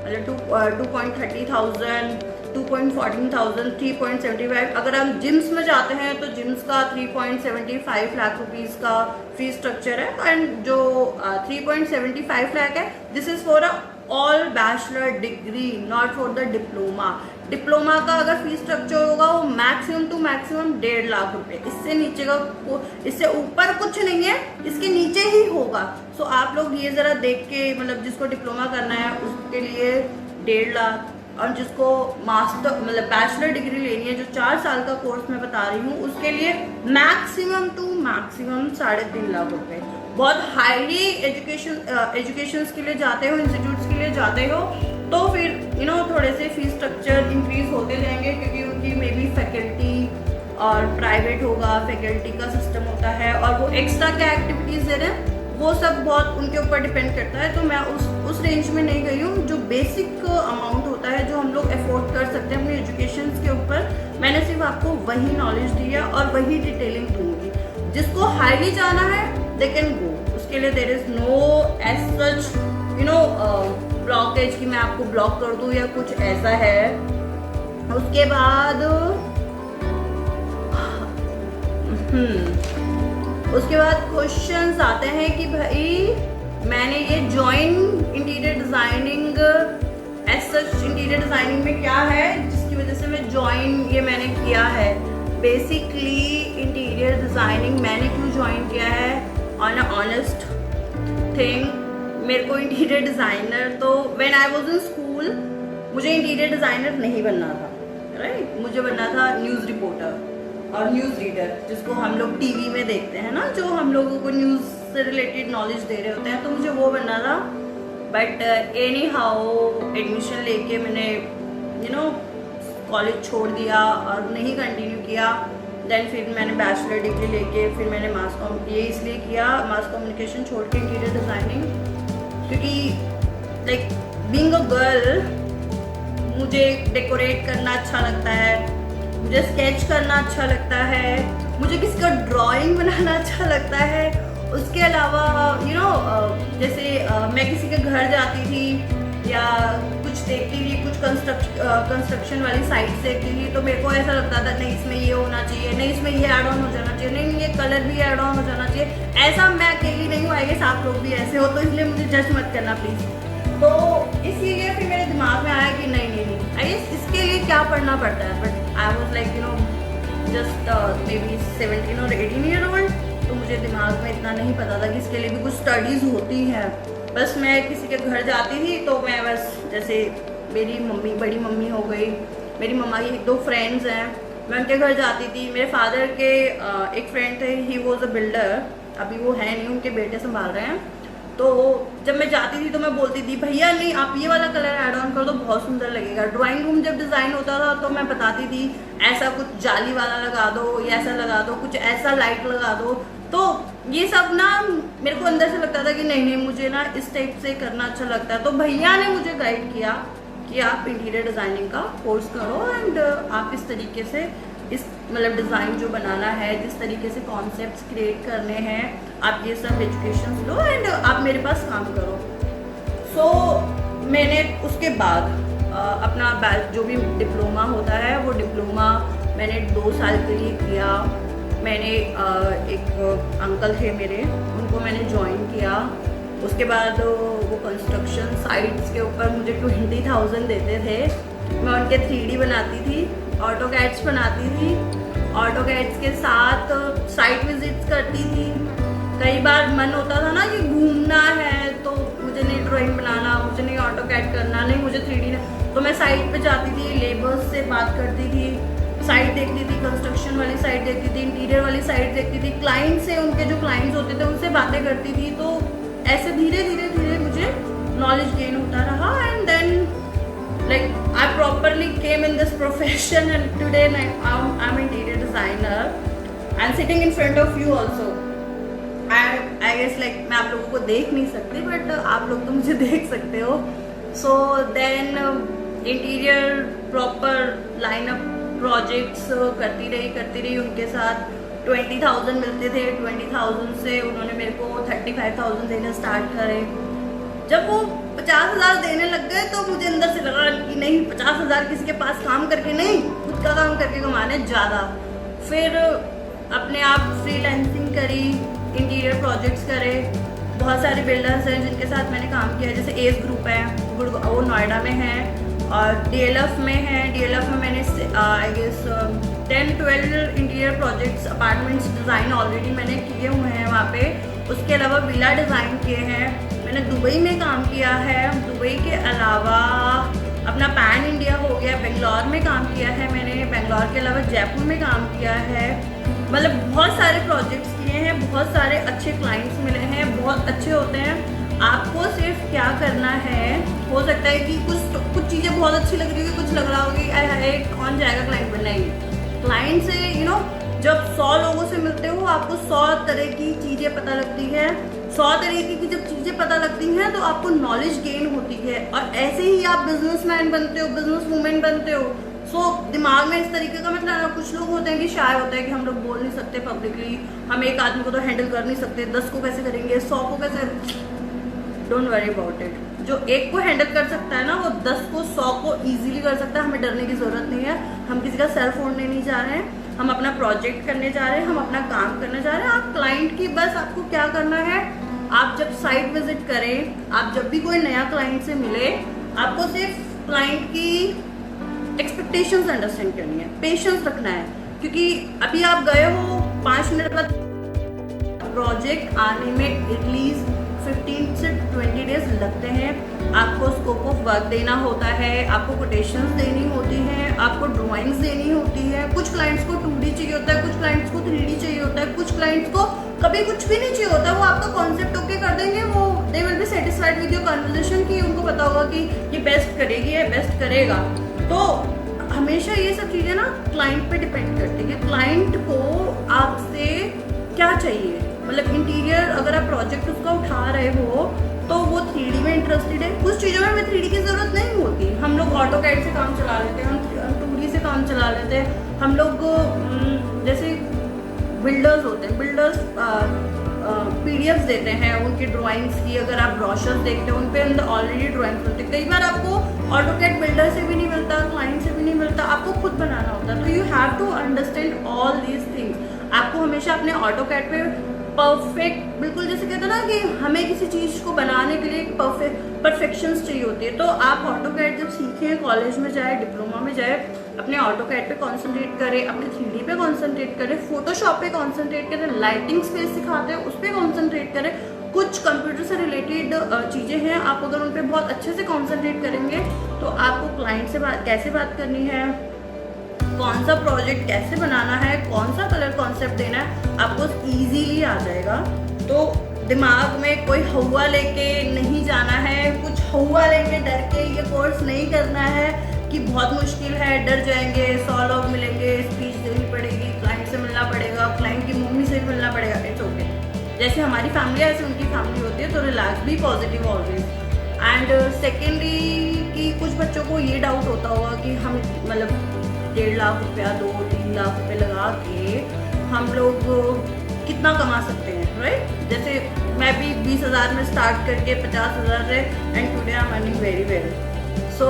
मतलब 2.30,000, 2.14,000, 3.75। अगर आप जिम्स में जाते हैं तो जिम्स का 3.75 लाख रुपीस का फीस स्ट्रक्चर है, एंड जो 3.75 लाख है this is for all bachelor degree, not for the diploma. Diploma का अगर फीस स्ट्रक्चर होगा वो मैक्सिमम टू मैक्सिमम 1.5 लाख रुपए, इससे नीचे का, इससे ऊपर कुछ नहीं है, इसके नीचे ही होगा। सो आप लोग ये ज़रा देख के, मतलब जिसको डिप्लोमा करना है उसके लिए 1.5 लाख, और जिसको मास्टर मतलब बैचलर डिग्री लेनी है, जो 4 साल का कोर्स मैं बता रही हूँ, उसके लिए मैक्सिमम टू मैक्सिमम 3.5 लाख रुपए। बहुत हाईली एजुकेशन के लिए जाते हो, इंस्टीट्यूट्स के लिए जाते हो, तो फिर थोड़े से फीस स्ट्रक्चर इंक्रीज होते जाएंगे, क्योंकि उनकी मे बी फैकल्टी और प्राइवेट होगा, फैकल्टी का सिस्टम होता है, और वो एक्स्ट्रा क्या एक्टिविटीज़ दे रहे हैं वो सब बहुत उनके ऊपर डिपेंड करता है। तो मैं उस रेंज में नहीं गई हूँ। जो बेसिक अमाउंट होता है जो हम लोग अफोर्ड कर सकते हैं अपनी एजुकेशन के ऊपर, मैंने सिर्फ आपको वही नॉलेज दी है और वही डिटेलिंग दूंगी। जिसको हाईली जाना है दे कैन गो, उसके लिए there is no as such blockage कि मैं आपको ब्लॉक कर दूँ या कुछ ऐसा है। उसके बाद क्वेश्चंस आते हैं कि भाई मैंने ये join interior designing, as such interior designing में क्या है जिसकी वजह से मैं ज्वाइन ये मैंने किया है। बेसिकली इंटीरियर डिजाइनिंग मैंने क्यों ज्वाइन किया है, ऑन अ ऑनेस्ट थिंग, मेरे को इंटीरियर डिज़ाइनर, तो when I was in school मुझे इंटीरियर डिज़ाइनर नहीं बनना था, राइट। मुझे बनना था न्यूज़ रिपोर्टर और न्यूज़ रीडर, जिसको हम लोग टीवी में देखते हैं ना, जो हम लोगों को न्यूज़ से रिलेटेड नॉलेज दे रहे होते हैं, तो मुझे वो बनना था। बट एनी हाउ एडमिशन लेके मैंने कॉलेज छोड़ दिया और नहीं कंटिन्यू किया। देन फिर मैंने बैचलर डिग्री लेके फिर मैंने ये इसलिए किया मास कम्युनिकेशन छोड़ के इंटीरियर डिज़ाइनिंग, क्योंकि लाइक बीइंग अ गर्ल मुझे डेकोरेट करना अच्छा लगता है, मुझे स्केच करना अच्छा लगता है, मुझे किसी का ड्राइंग बनाना अच्छा लगता है। उसके अलावा जैसे मैं किसी के घर जाती थी या कुछ देखती थी, कुछ कंस्ट्रक्शन वाली साइट्स देखती थी, तो मेरे को ऐसा लगता था नहीं इसमें ये होना चाहिए, नहीं इसमें ये ऐड ऑन हो जाना चाहिए, नहीं ये कलर भी ऐड ऑन हो जाना चाहिए। ऐसा मैं अकेली नहीं हूँ, आई गेस आप लोग भी ऐसे हो, तो इसलिए मुझे जज मत करना प्लीज़। तो इसीलिए फिर मेरे दिमाग में आया कि नहीं आई गेस इसके लिए क्या पढ़ना पड़ता है। But I was like just may be 17 और 18 ईयर ओल्ड, तो मुझे दिमाग में इतना नहीं पता था कि इसके लिए भी कुछ स्टडीज़ होती हैं। बस मैं किसी के घर जाती थी तो मैं बस, जैसे मेरी मम्मी, बड़ी मम्मी हो गई, मेरी मम्मा की 1-2 फ्रेंड्स हैं, मैं उनके घर जाती थी। मेरे फादर के एक फ्रेंड थे, ही वॉज अ बिल्डर, अभी वो है नहीं, उनके बेटे संभाल रहे हैं। तो जब मैं जाती थी तो मैं बोलती थी भैया नहीं आप ये वाला कलर ऐड ऑन कर दो, बहुत सुंदर लगेगा। ड्राइंग रूम जब डिज़ाइन होता था तो मैं बताती थी ऐसा कुछ जाली वाला लगा दो, या ऐसा लगा दो, कुछ ऐसा लाइट लगा दो। तो ये सब ना मेरे को अंदर से लगता था कि नहीं मुझे ना इस टाइप से करना अच्छा लगता है। तो भैया ने मुझे गाइड किया कि आप इंटीरियर डिज़ाइनिंग का कोर्स करो, एंड आप इस तरीके से इस मतलब डिज़ाइन जो बनाना है, जिस तरीके से कॉन्सेप्ट्स क्रिएट करने हैं, आप ये सब एजुकेशन लो एंड आप मेरे पास काम करो। सो मैंने उसके बाद अपना जो भी डिप्लोमा होता है वो डिप्लोमा मैंने 2 साल के लिए किया। मैंने एक अंकल थे मेरे, उनको मैंने ज्वाइन किया। उसके बाद वो कंस्ट्रक्शन साइट्स के ऊपर मुझे 20,000 देते थे। मैं उनके 3D बनाती थी, ऑटोकैड्स बनाती थी, ऑटोकैड्स के साथ साइट विजिट्स करती थी। कई बार मन होता था ना कि घूमना है तो मुझे नहीं ड्राइंग बनाना, मुझे नहीं ऑटोकैड करना, नहीं मुझे 3D, तो मैं साइट पे जाती थी, लेबर्स से बात करती थी, साइट देखती थी, कंस्ट्रक्शन वाली साइट देखती थी, इंटीरियर वाली साइट देखती थी, क्लाइंट से, उनके जो क्लाइंट्स होते थे उनसे बातें करती थी। तो ऐसे धीरे धीरे मुझे नॉलेज गेन होता रहा, and then like I properly came in this profession and today I'm interior designer. And sitting in front of you also. I guess like मैं आप लोगों को देख नहीं सकती बट आप लोग तो मुझे देख सकते हो। So then interior proper lineup projects करती रही उनके साथ। 20,000 मिलते थे, 20,000 से उन्होंने मेरे को 35,000 देना स्टार्ट करे। जब वो 50,000 देने लग गए तो मुझे अंदर से लगा कि नहीं, 50,000 किसी के पास काम करके नहीं, खुद का काम करके कमाने ज़्यादा। फिर अपने आप फ्रीलांसिंग करी, इंटीरियर प्रोजेक्ट्स करे। बहुत सारे बिल्डर्स हैं जिनके साथ मैंने काम किया, जैसे एस ग्रुप है, वो नोएडा में है, और DLF में है। DLF में मैंने I guess 10-12 interior projects, apartments design already मैंने किए हुए हैं वहाँ पे। उसके अलावा विला डिज़ाइन किए हैं। मैंने दुबई में काम किया है। दुबई के अलावा अपना पैन इंडिया हो गया, बेंगलोर में काम किया है मैंने। बेंगलोर के अलावा जयपुर में काम किया है। मतलब बहुत सारे प्रोजेक्ट्स किए हैं, बहुत सारे अच्छे क्लाइंट्स मिले हैं, बहुत अच्छे होते हैं। आपको सिर्फ क्या करना है, हो सकता है कि कुछ चीज़ें बहुत अच्छी लग रही होगी, कुछ लग रहा होगी अरे कौन जाएगा क्लाइंट बनाएंगे। क्लाइंट से जब 100 लोगों से मिलते हो आपको 100 तरह की चीज़ें पता लगती है। 100 तरह की जब चीज़ें पता लगती हैं तो आपको नॉलेज गेन होती है, और ऐसे ही आप बिजनेसमैन बनते हो, बिजनेस वूमेन बनते हो। दिमाग में इस तरीके का मतलब, कुछ लोग होते हैं कि शाय होता है कि हम लोग बोल नहीं सकते पब्लिकली, हम एक आदमी को तो हैंडल कर नहीं सकते, 10 को कैसे करेंगे, 100 को कैसे। Don't worry about it. जो एक को हैंडल कर सकता है ना, वो 10 को 100 को इजीली कर सकता है। हमें डरने की जरूरत नहीं है। हम किसी का सर फोड़ने नहीं जा रहे हैं, हम अपना प्रोजेक्ट करने जा रहे हैं, हम अपना काम करने जा रहे हैं। आप क्लाइंट की बस आपको क्या करना है, आप जब साइट विजिट करें, आप जब भी कोई नया क्लाइंट से मिले, आपको सिर्फ क्लाइंट की एक्सपेक्टेशंस अंडरस्टैंड करनी है, पेशेंस रखना है। क्योंकि अभी आप गए हो, 5 मिनट बाद प्रोजेक्ट आने में एटलीस्ट 15 से 20 डेज लगते हैं। आपको स्कोप ऑफ वर्क देना होता है, आपको कोटेशंस देनी होती हैं, आपको ड्राइंग्स देनी होती है। कुछ क्लाइंट्स को 2D चाहिए होता है, कुछ क्लाइंट्स को 3D चाहिए होता है, कुछ क्लाइंट्स को कभी कुछ भी नहीं चाहिए होता। वो आपका कॉन्सेप्ट ओके कर देंगे, वो they will be satisfied with your conversation कि उनको पता होगा कि ये बेस्ट करेगी या बेस्ट करेगा। तो हमेशा ये सब चीज़ें ना क्लाइंट पे डिपेंड करती है, क्लाइंट को आपसे क्या चाहिए। मतलब इंटीरियर अगर आप प्रोजेक्ट उसका उठा रहे हो तो वो 3D में इंटरेस्टेड है। कुछ चीज़ों में 3D की ज़रूरत नहीं होती। हम लोग ऑटोकैड से काम चला लेते हैं, हम 2D से काम चला लेते हैं। हम लोग जैसे बिल्डर्स होते हैं, बिल्डर्स PDFs देते हैं उनकी ड्राइंग्स की। अगर आप ब्रोशर्स देखते हो उन पे अंदर ऑलरेडी ड्राइंग्स होती है। कई बार आपको ऑटोकैड बिल्डर से भी नहीं मिलता, क्लाइंट से भी नहीं मिलता, आपको खुद बनाना होता है। तो you have to understand all these things. आपको हमेशा अपने ऑटोकैड पे परफेक्ट, बिल्कुल जैसे कहते हैं ना कि हमें किसी चीज़ को बनाने के लिए परफेक्शंस चाहिए होती है। तो आप ऑटोकैड जब सीखें, कॉलेज में जाए, डिप्लोमा में जाए, अपने ऑटोकैड पे कॉन्सेंट्रेट करें, अपने 3D पे कॉन्सेंट्रेट करें, फोटोशॉप पे कॉन्सेंट्रेट करें, लाइटिंग स्पेस सिखाते हैं उस पर कॉन्सेंट्रेट करें। कुछ कंप्यूटर से रिलेटेड चीज़ें हैं, आप अगर उन पर बहुत अच्छे से कॉन्सेंट्रेट करेंगे तो आपको क्लाइंट से कैसे बात करनी है, कौन सा प्रोजेक्ट कैसे बनाना है, कौन सा कलर कॉन्सेप्ट देना है, आपको इजीली आ जाएगा। तो दिमाग में कोई हवा लेके नहीं जाना है, कुछ हवा लेके डर के ये कोर्स नहीं करना है कि बहुत मुश्किल है, डर जाएंगे, 100 लोग मिलेंगे, स्पीच देनी पड़ेगी, क्लाइंट से मिलना पड़ेगा, क्लाइंट की मम्मी से भी मिलना पड़ेगा। It's okay. जैसे हमारी फैमिली है ऐसे उनकी फैमिली होती है, तो relax, be positive always. And secondly कि कुछ बच्चों को ये डाउट होता होगा कि हम मतलब 1.5 लाख रुपया, 2-3 लाख रुपये लगा के हम लोग कितना कमा सकते हैं, राइट। जैसे मैं भी 20,000 में स्टार्ट करके 50,000 है, and today I am earning very well. So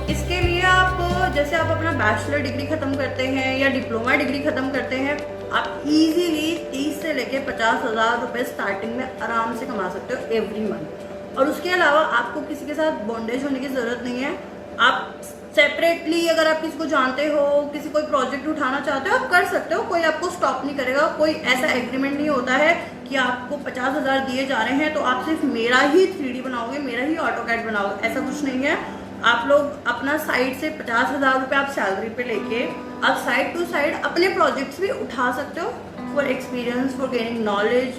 इसके लिए आप जैसे आप अपना बैचलर डिग्री ख़त्म करते हैं या डिप्लोमा डिग्री ख़त्म करते हैं, आप इजीली 30 से लेके 50,000 रुपये स्टार्टिंग में आराम से कमा सकते हो एवरी मंथ। और उसके अलावा आपको किसी के साथ बॉन्डेज होने की ज़रूरत नहीं है। आप सेपरेटली अगर आप किसी को जानते हो, किसी कोई प्रोजेक्ट उठाना चाहते हो, आप कर सकते हो, कोई आपको स्टॉप नहीं करेगा। कोई ऐसा एग्रीमेंट नहीं होता है कि आपको 50,000 दिए जा रहे हैं तो आप सिर्फ मेरा ही 3D बनाओगे, मेरा ही ऑटोकैड बनाओगे, ऐसा कुछ नहीं है। आप लोग अपना साइड से 50,000 रुपये आप सैलरी पे लेके आप साइड टू साइड अपने प्रोजेक्ट्स भी उठा सकते हो, for experience, for gaining knowledge,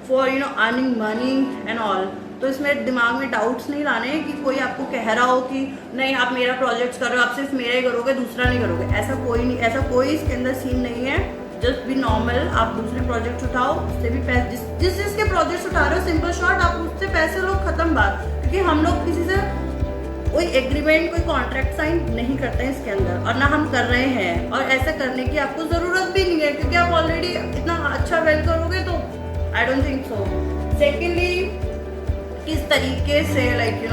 for earning money and all. तो इसमें दिमाग में डाउट्स नहीं लाने कि कोई आपको कह रहा हो कि नहीं आप मेरा प्रोजेक्ट कर रहे हो, आप सिर्फ मेरा ही करोगे, दूसरा नहीं करोगे। ऐसा कोई नहीं, ऐसा कोई इसके अंदर सीन नहीं है। जस्ट बी नॉर्मल, आप दूसरे प्रोजेक्ट उठाओ, उससे भी पैसे, जिस चीज़ के प्रोजेक्ट उठा रहे हो, सिंपल शॉर्ट, आप उससे पैसे लो, खत्म बात। क्योंकि हम लोग किसी से कोई एग्रीमेंट, कोई कॉन्ट्रैक्ट साइन नहीं करते हैं इसके अंदर, और ना हम कर रहे हैं, और ऐसा करने की आपको ज़रूरत भी नहीं है, क्योंकि आप ऑलरेडी इतना अच्छा वेल करोगे, तो I don't think so. Secondly, किस तरीके से लाइक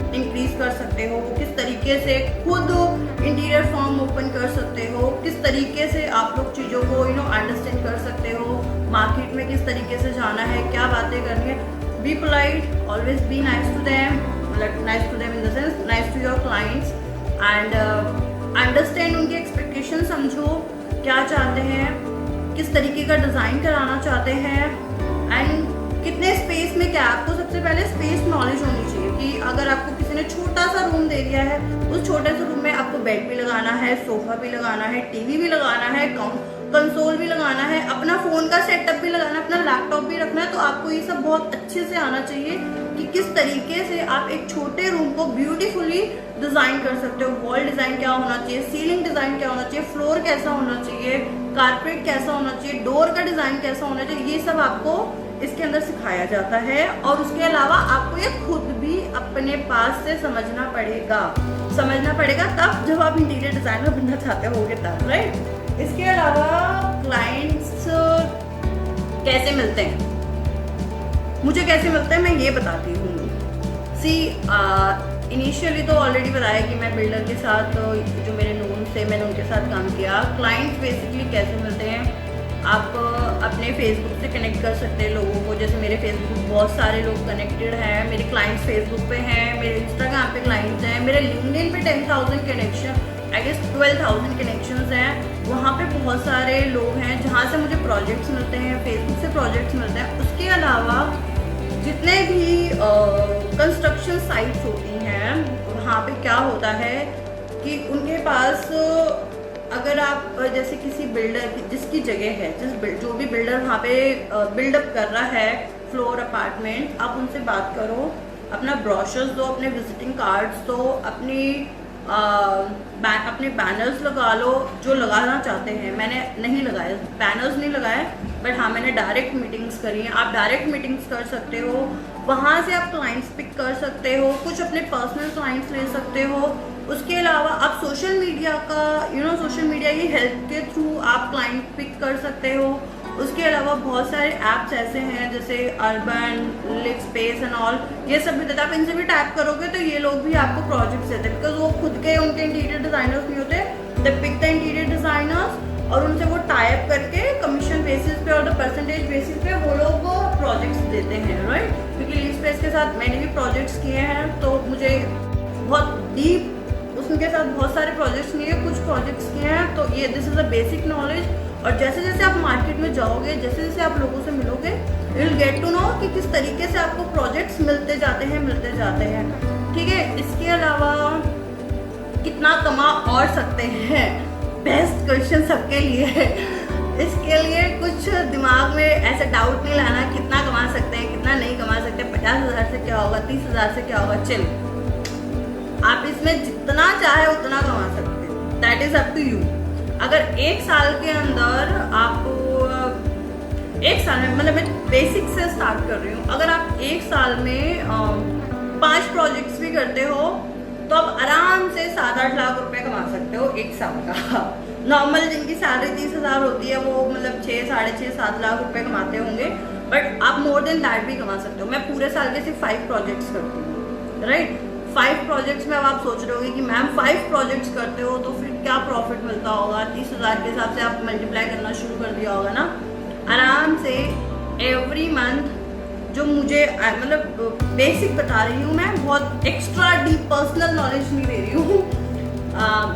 इंक्रीज कर सकते हो, किस तरीके से खुद इंटीरियर फॉर्म ओपन कर सकते हो, किस तरीके से आप लोग चीज़ों को अंडरस्टैंड कर सकते हो, मार्केट में किस तरीके से जाना है, क्या बातें करनी है। Be polite, always be nice to them, nice to them in the sense nice to your clients, and understand उनकी एक्सपेक्टेशन, समझो क्या चाहते हैं, किस तरीके का डिज़ाइन कराना चाहते हैं, एंड कितने स्पेस में क्या। आपको सबसे पहले स्पेस नॉलेज होनी चाहिए कि अगर आपको किसी ने छोटा सा रूम दे दिया है, उस छोटे से रूम में आपको बेड भी लगाना है, सोफा भी लगाना है, टीवी भी लगाना है, कंसोल भी लगाना है, अपना फ़ोन का सेटअप भी लगाना है, अपना लैपटॉप भी रखना है, तो आपको ये सब बहुत अच्छे से आना चाहिए कि किस तरीके से आप एक छोटे रूम को ब्यूटीफुली डिज़ाइन कर सकते हो। वॉल डिज़ाइन क्या होना चाहिए, सीलिंग डिज़ाइन क्या होना चाहिए, फ्लोर कैसा होना चाहिए, कारपेट कैसा होना चाहिए, डोर का डिज़ाइन कैसा होना चाहिए, ये सब आपको इसके अंदर सिखाया जाता है। और उसके अलावा आपको ये खुद भी अपने पास से समझना पड़ेगा तब जब आप इंटीरियर डिज़ाइनर बनना चाहते होगे तब, राइट। इसके अलावा क्लाइंट्स कैसे मिलते हैं, मुझे कैसे मिलते हैं, मैं ये बताती हूँ। इनिशियली तो ऑलरेडी बताया कि मैं बिल्डर के साथ, जो मेरे नोन थे, मैंने उनके साथ काम किया। क्लाइंट्स बेसिकली कैसे मिलते हैं, आप अपने फेसबुक से कनेक्ट कर सकते हैं लोगों को। जैसे मेरे फेसबुक बहुत सारे लोग कनेक्टेड हैं, मेरे क्लाइंट्स फेसबुक पे हैं, मेरे इंस्टाग्राम पे क्लाइंट्स हैं, मेरे लिंक्डइन पे 10,000 कनेक्शन, आई गेस 12,000 कनेक्शंस हैं। वहाँ पे बहुत सारे लोग हैं जहाँ से मुझे प्रोजेक्ट्स मिलते हैं, फेसबुक से प्रोजेक्ट्स मिलते हैं। उसके अलावा जितने भी कंस्ट्रक्शन साइट्स होती हैं, वहाँ पे क्या होता है कि उनके पास, अगर आप जैसे किसी बिल्डर की जिसकी जगह है, जो भी बिल्डर वहाँ पे बिल्डअप कर रहा है फ्लोर अपार्टमेंट, आप उनसे बात करो, अपना ब्रोशर्स दो, अपने विजिटिंग कार्ड्स दो, अपने बैनर्स लगा लो जो लगाना चाहते हैं। मैंने नहीं लगाए, बैनर्स नहीं लगाए, बट हाँ मैंने डायरेक्ट मीटिंग्स करी हैं। आप डायरेक्ट मीटिंग्स कर सकते हो, वहाँ से आप क्लाइंट्स पिक कर सकते हो, कुछ अपने पर्सनल क्लाइंट्स ले सकते हो। उसके अलावा आप सोशल मीडिया का सोशल मीडिया की हेल्प के थ्रू आप क्लाइंट पिक कर सकते हो। उसके अलावा बहुत सारे ऐप्स ऐसे हैं जैसे Urban, Livspace and all, ये सब भी देते हैं। आप इनसे भी टैग करोगे तो ये लोग भी आपको प्रोजेक्ट्स देते हैं, बिकॉज वो खुद के उनके इंटीरियर डिज़ाइनर्स नहीं होते, दे पिक द इंटीरियर डिज़ाइनर्स और उनसे वो टाई अप करके कमीशन बेसिस पे और द परसेंटेज बेसिस पे वो लोग प्रोजेक्ट्स देते हैं, राइट। क्योंकि लिक स्पेस के साथ मैंने भी प्रोजेक्ट्स किए हैं, तो मुझे बहुत डीप उसके साथ बहुत सारे प्रोजेक्ट्स किए, कुछ प्रोजेक्ट्स किए हैं, तो ये this is a basic knowledge. और जैसे जैसे आप मार्केट में जाओगे, जैसे जैसे आप लोगों से मिलोगे, you will get to know कि किस तरीके से आपको प्रोजेक्ट्स मिलते जाते हैं, ठीक है। इसके अलावा कितना कमा और सकते हैं, बेस्ट क्वेश्चन सबके लिए है। इसके लिए कुछ दिमाग में ऐसा डाउट नहीं लाना कितना कमा सकते हैं, कितना नहीं कमा सकते, 50,000 से क्या होगा, 30,000 से क्या होगा, चिल। आप इसमें जितना चाहे उतना कमा सकते हैं, that is up to you. अगर एक साल के अंदर आपको, एक साल में, मतलब मैं बेसिक से स्टार्ट कर रही हूँ, अगर आप एक साल में 5 प्रोजेक्ट्स भी करते हो तो आप आराम से 7-8 लाख रुपए कमा सकते हो एक साल का। नॉर्मल जिनकी सैलरी 30,000 होती है वो मतलब 6, 6.5, 7 लाख रुपए कमाते होंगे, बट आप मोर देन दैट भी कमा सकते हो। मैं पूरे साल के सिर्फ 5 प्रोजेक्ट्स करती हूँ, राइट। 5 प्रोजेक्ट्स में अब आप सोच रहे होगे कि मैम 5 प्रोजेक्ट्स करते हो तो फिर क्या प्रॉफिट मिलता होगा, 30,000 के हिसाब से आप मल्टीप्लाई करना शुरू कर दिया होगा ना। आराम से एवरी मंथ, जो मुझे मतलब बेसिक बता रही हूँ मैं, बहुत एक्स्ट्रा डीप पर्सनल नॉलेज नहीं दे रही हूँ।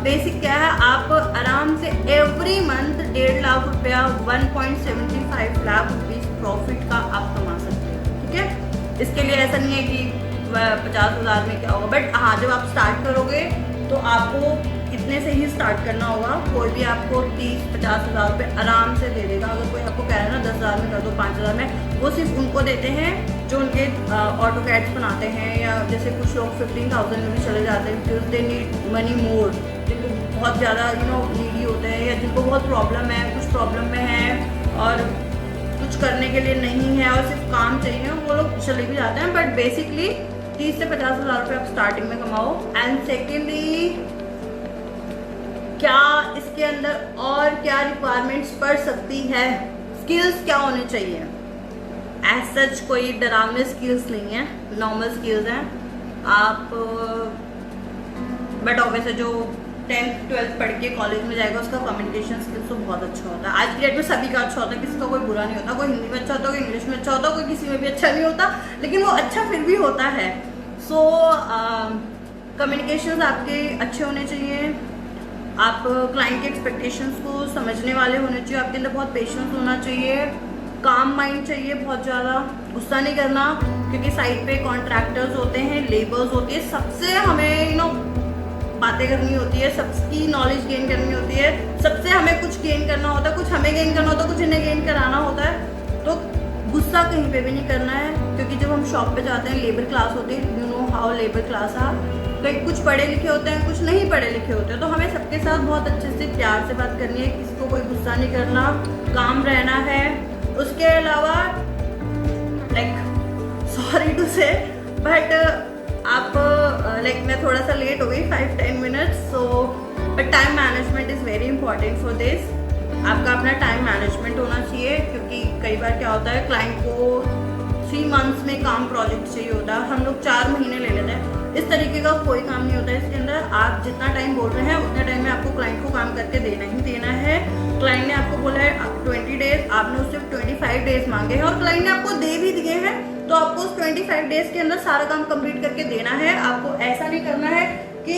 बेसिक क्या है, आप आराम से एवरी मंथ 1.5 लाख रुपया, 1.75 लाख रुपीज प्रॉफिट का आप कमा सकते हैं, ठीक है। इसके लिए ऐसा नहीं है कि 50,000 में क्या होगा, बट हाँ जब आप स्टार्ट करोगे तो आपको इतने से ही स्टार्ट करना होगा। कोई भी आपको 30-50 हज़ार रुपये आराम से दे देगा। अगर कोई आपको कह रहा है ना 10,000 में कर दो, 5,000 में, वो सिर्फ उनको देते हैं जो उनके ऑटोकैड्स बनाते हैं, या जैसे कुछ लोग 15,000 में भी चले जाते हैं बिकॉज दे नीड मनी मोर। जिनको बहुत ज़्यादा नीडी होते हैं, या जिनको बहुत प्रॉब्लम है, कुछ प्रॉब्लम में है और कुछ करने के लिए नहीं है और सिर्फ काम चाहिए, वो लोग चले भी जाते हैं। बट बेसिकली 30 से 50 हज़ार रुपये आप स्टार्टिंग में कमाओ। एंड सेकेंडली, क्या इसके अंदर और क्या रिक्वायरमेंट्स पड़ सकती है, स्किल्स क्या होने चाहिए? एज सच कोई डरावने स्किल्स नहीं है, नॉर्मल स्किल्स हैं आप। बट ऑब्वियसली जो 10th 12th पढ़ के कॉलेज में जाएगा उसका कम्युनिकेशन स्किल्स तो बहुत अच्छा होता है। आज की डेट में सभी का अच्छा होता है, किसी का कोई बुरा नहीं होता। कोई हिंदी में अच्छा होता है, कोई इंग्लिश में अच्छा होता है, कोई किसी में भी अच्छा नहीं होता, लेकिन वो अच्छा फिर भी होता है। सो कम्युनिकेशंस आपके अच्छे होने चाहिए, आप क्लाइंट के एक्सपेक्टेशंस को समझने वाले होने चाहिए, आपके अंदर बहुत पेशेंस होना चाहिए, काम माइंड चाहिए, बहुत ज़्यादा गुस्सा नहीं करना, क्योंकि साइड पे कॉन्ट्रैक्टर्स होते हैं, लेबर्स होती है, सबसे हमें बातें करनी होती है, सबकी नॉलेज गेन करनी होती है, सबसे हमें कुछ गेन करना होता है, कुछ हमें गेन करना होता है, कुछ इन्हें गेन कराना होता है। तो गुस्सा कहीं पे भी नहीं करना है, क्योंकि जब हम शॉप पे जाते हैं, लेबर क्लास होती है, you know how labour class are, तो कुछ पढ़े लिखे होते हैं, कुछ नहीं पढ़े लिखे होते हैं। तो हमें सबके साथ बहुत अच्छे से प्यार से बात करनी है, किसी को कोई गुस्सा नहीं करना, काम रहना है। उसके अलावा सॉरी टू से बट आप मैं थोड़ा सा लेट हो गई 5-10 minutes, so but time management is very important for this. आपका अपना टाइम मैनेजमेंट होना चाहिए, क्योंकि कई बार क्या होता है, क्लाइंट को 3 मंथ्स में काम प्रोजेक्ट चाहिए होता है, हम लोग 4 महीने ले लेते हैं। इस तरीके का कोई काम नहीं होता है इसके अंदर। आप जितना टाइम बोल रहे हैं उतने टाइम में आपको क्लाइंट को काम करके देना ही देना है। क्लाइंट ने आपको बोला है 20 डेज, आपने उससे 25 डेज मांगे हैं और क्लाइंट ने आपको दे भी दिए हैं, तो आपको उस 25 डेज के अंदर सारा काम कंप्लीट करके देना है। आपको ऐसा नहीं करना है कि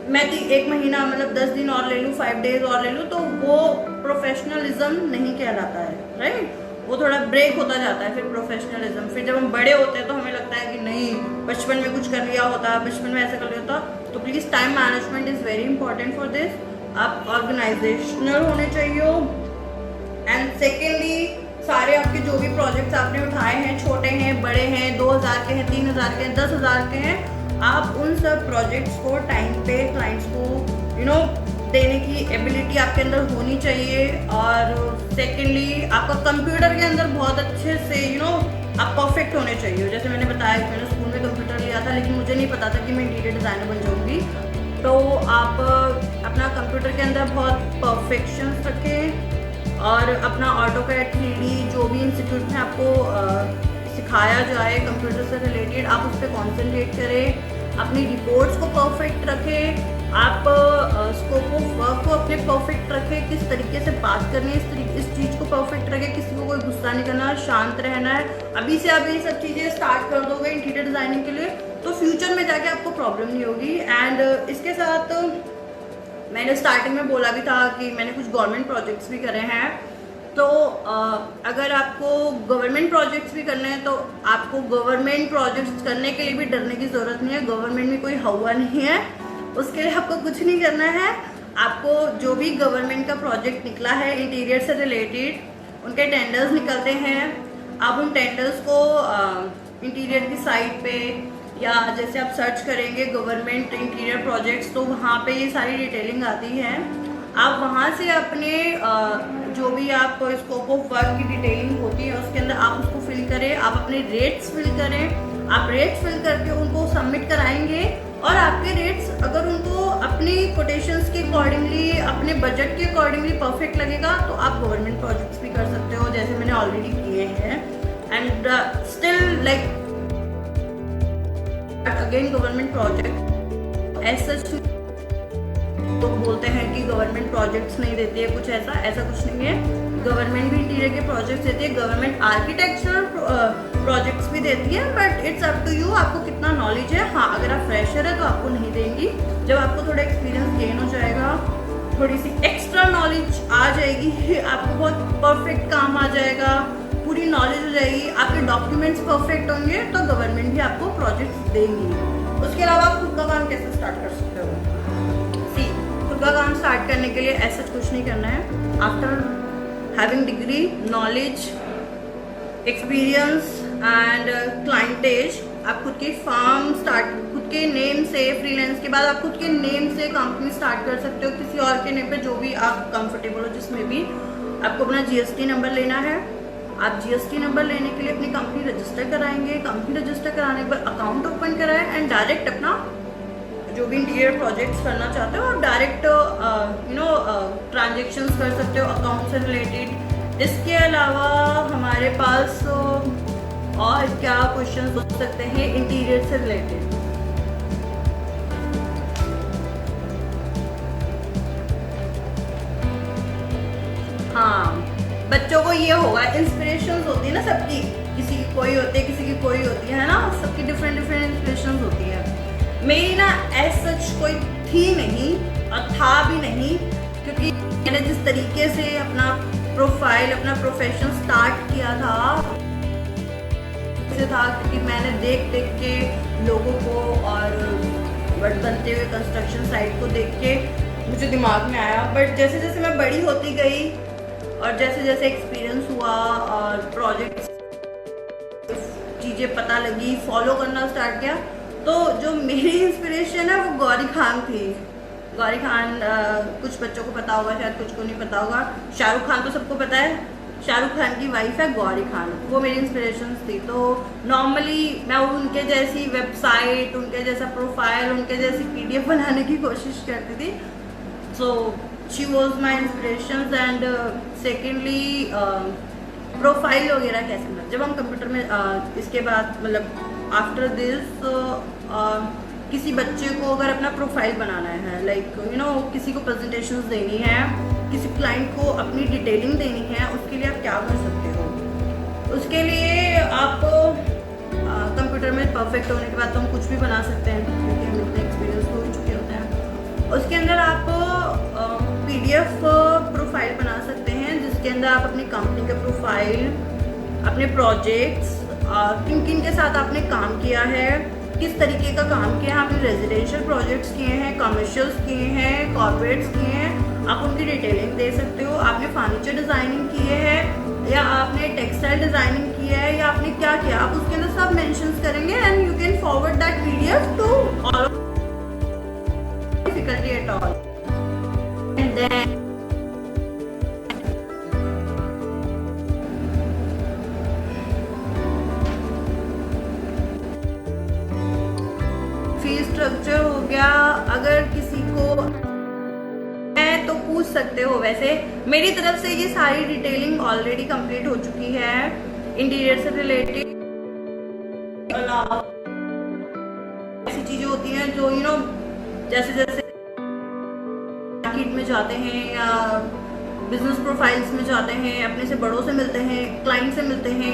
मैं 1 महीना 10 दिन और ले लूँ, 5 डेज और ले लूँ, तो वो प्रोफेशनलिज्म नहीं कहलाता है, राइट? वो थोड़ा ब्रेक होता जाता है फिर प्रोफेशनलिज्म। फिर जब हम बड़े होते हैं तो हमें लगता है कि नहीं, बचपन में कुछ कर लिया होता, बचपन में ऐसा कर लिया होता। तो please time management is very important for this. आप ऑर्गेनाइजेशनल होने चाहिए। एंड सेकेंडली, सारे आपके जो भी प्रोजेक्ट्स आपने उठाए हैं, छोटे हैं, बड़े हैं, 2000 के हैं, 3000 के हैं, 10,000 के हैं, आप उन सब प्रोजेक्ट्स को टाइम पे क्लाइंट्स को देने की एबिलिटी आपके अंदर होनी चाहिए। और सेकेंडली, आपका कंप्यूटर के अंदर बहुत अच्छे से आप परफेक्ट होने चाहिए। जैसे मैंने बताया कि मैंने स्कूल में कंप्यूटर लिया था, लेकिन मुझे नहीं पता था कि मैं इंटीरियर डिज़ाइनर बन जाऊँगी। तो आप अपना कंप्यूटर के अंदर बहुत परफेक्शन रखें और अपना ऑटोकैड 3D जो भी इंस्टीट्यूट में आपको सिखाया जाए कंप्यूटर से रिलेटेड, आप उस पर कॉन्सेंट्रेट करें, अपनी रिपोर्ट्स को परफेक्ट रखें, आप स्कोप ऑफ वर्क को अपने परफेक्ट रखें, किस तरीके से बात करनी है इस चीज़ को परफेक्ट रखें, किसी को कोई गुस्सा नहीं करना, शांत रहना है। अभी से आप ये सब चीज़ें स्टार्ट कर दोगे इंटीरियर डिज़ाइनिंग के लिए, तो फ्यूचर में जाके आपको प्रॉब्लम नहीं होगी। एंड इसके साथ मैंने स्टार्टिंग में बोला भी था कि मैंने कुछ गवर्नमेंट प्रोजेक्ट्स भी करे हैं। तो अगर आपको गवर्नमेंट प्रोजेक्ट्स भी करने हैं तो आपको गवर्नमेंट प्रोजेक्ट्स करने के लिए भी डरने की ज़रूरत नहीं है। गवर्नमेंट में कोई हवा नहीं है, उसके लिए आपको कुछ नहीं करना है। आपको जो भी गवर्नमेंट का प्रोजेक्ट निकला है इंटीरियर से रिलेटेड, उनके टेंडर्स निकलते हैं, आप उन टेंडर्स को इंटीरियर की साइट पे या जैसे आप सर्च करेंगे गवर्नमेंट इंटीरियर प्रोजेक्ट्स, तो वहाँ पे ये सारी डिटेलिंग आती है। आप वहाँ से अपने जो भी आप स्कोप ऑफ वर्क की डिटेलिंग होती है उसके अंदर आप उसको फिल करें, आप अपने रेट्स फिल करें। आप रेट्स फिल करके उनको सबमिट कराएंगे और आपके रेट्स अगर उनको अपनी कोटेशंस के अकॉर्डिंगली, अपने बजट के अकॉर्डिंगली परफेक्ट लगेगा तो आप गवर्नमेंट प्रोजेक्ट्स भी कर सकते हो, जैसे मैंने ऑलरेडी किए हैं। And still again government project ऐसा तो बोलते हैं कि गवर्नमेंट प्रोजेक्ट्स नहीं देती है, कुछ ऐसा कुछ नहीं है। गवर्नमेंट भी इंटीरियर के प्रोजेक्ट्स देती है, गवर्नमेंट आर्किटेक्चरल प्रोजेक्ट्स भी देती है, but it's up to you, आपको कितना नॉलेज है। हाँ, अगर आप फ्रेशर है तो आपको नहीं देंगी। जब आपको थोड़ा एक्सपीरियंस गेन हो जाएगा, थोड़ी सी एक्स्ट्रा नॉलेज आ जाएगी, आपको बहुत परफेक्ट काम आ जाएगा, पूरी नॉलेज हो जाएगी, आपके डॉक्यूमेंट्स परफेक्ट होंगे, तो गवर्नमेंट भी आपको प्रोजेक्ट्स देंगी। उसके अलावा आप खुद का काम कैसे स्टार्ट कर सकते हो? खुद का काम स्टार्ट करने के लिए ऐसा कुछ नहीं करना है। After having degree, knowledge, experience and clientage, आप खुद की के नेम से, फ्रीलांस के बाद आप खुद के नेम से कंपनी स्टार्ट कर सकते हो, किसी और के नेम पे, जो भी आप कंफर्टेबल हो जिसमें भी। आपको अपना जीएसटी नंबर लेना है। आप जीएसटी नंबर लेने के लिए अपनी कंपनी रजिस्टर कराएंगे। कंपनी रजिस्टर कराने के बाद अकाउंट ओपन कराएं एंड डायरेक्ट अपना जो भी इंटीरियर प्रोजेक्ट्स करना चाहते हो आप डायरेक्ट ट्रांजेक्शन्स कर सकते हो अकाउंट से रिलेटेड। इसके अलावा हमारे पास और क्या क्वेश्चंस हो सकते हैं इंटीरियर से रिलेटेड? हाँ, बच्चों को ये होगा, इंस्पिरेशंस होती है ना सबकी, किसी की कोई होती है, किसी की कोई होती है ना, सबकी डिफरेंट डिफरेंट इंस्पिरेशंस होती है। मेरी ना एज सच कोई थी नहीं और था भी नहीं, क्योंकि मैंने जिस तरीके से अपना प्रोफाइल, अपना प्रोफेशन स्टार्ट किया था था क्योंकि मैंने देख के लोगों को और बनते हुए कंस्ट्रक्शन साइट को देख के मुझे दिमाग में आया। बट जैसे जैसे मैं बड़ी होती गई और जैसे जैसे एक्सपीरियंस हुआ और प्रोजेक्ट चीज़ें पता लगी, फॉलो करना स्टार्ट किया, तो जो मेरी इंस्पिरेशन है वो गौरी खान थी। गौरी खान कुछ बच्चों को पता होगा, शायद कुछ को नहीं पता होगा। शाहरुख खान तो सबको पता है, शाहरुख खान की वाइफ है गौरी खान, वो मेरी इंस्पिरेशन थी। तो नॉर्मली मैं उनके जैसी वेबसाइट, उनके जैसा प्रोफाइल, उनके जैसी पीडीएफ बनाने की कोशिश करती थी। So she was my inspiration. And secondly profile वगैरह कैसे बनाते, जब हम कंप्यूटर में इसके बाद मतलब आफ्टर दिस किसी बच्चे को अगर अपना प्रोफाइल बनाना है, लाइक किसी को प्रेजेंटेशंस देनी है, किसी क्लाइंट को अपनी डिटेलिंग देनी है, उसके लिए आप क्या कर सकते हो? उसके लिए आप कंप्यूटर में परफेक्ट होने के बाद तो हम कुछ भी बना सकते हैं, क्योंकि हम इतने एक्सपीरियंस हो चुके होते हैं। उसके अंदर आप पीडीएफ प्रोफाइल बना सकते हैं, जिसके अंदर आप अपनी कंपनी का प्रोफाइल, अपने प्रोजेक्ट्स, किन किन के साथ आपने काम किया है, किस तरीके का काम किया है, आपने रेजिडेंशियल प्रोजेक्ट्स किए हैं, कमर्शियल्स किए हैं, कॉर्पोरेट्स किए हैं, आप उनकी डिटेलिंग दे सकते हो। आपने फर्नीचर डिज़ाइनिंग किए हैं या आपने टेक्सटाइल डिज़ाइनिंग किया है या आपने क्या किया, आप उसके अंदर सब मेंशंस करेंगे and you can forward that PDF to all difficulty at all. And then fees structure हो गया, अगर किसी को है तो पूछ सकते हो। वैसे मेरी तरफ से ये सारी डिटेलिंग ऑलरेडी कंप्लीट हो चुकी है इंटीरियर से रिलेटेड। ऐसी चीजें होती हैं जो जैसे जैसे मार्केट में जाते हैं या बिजनेस प्रोफाइल्स में जाते हैं, अपने से बड़ों से मिलते हैं, क्लाइंट से मिलते हैं,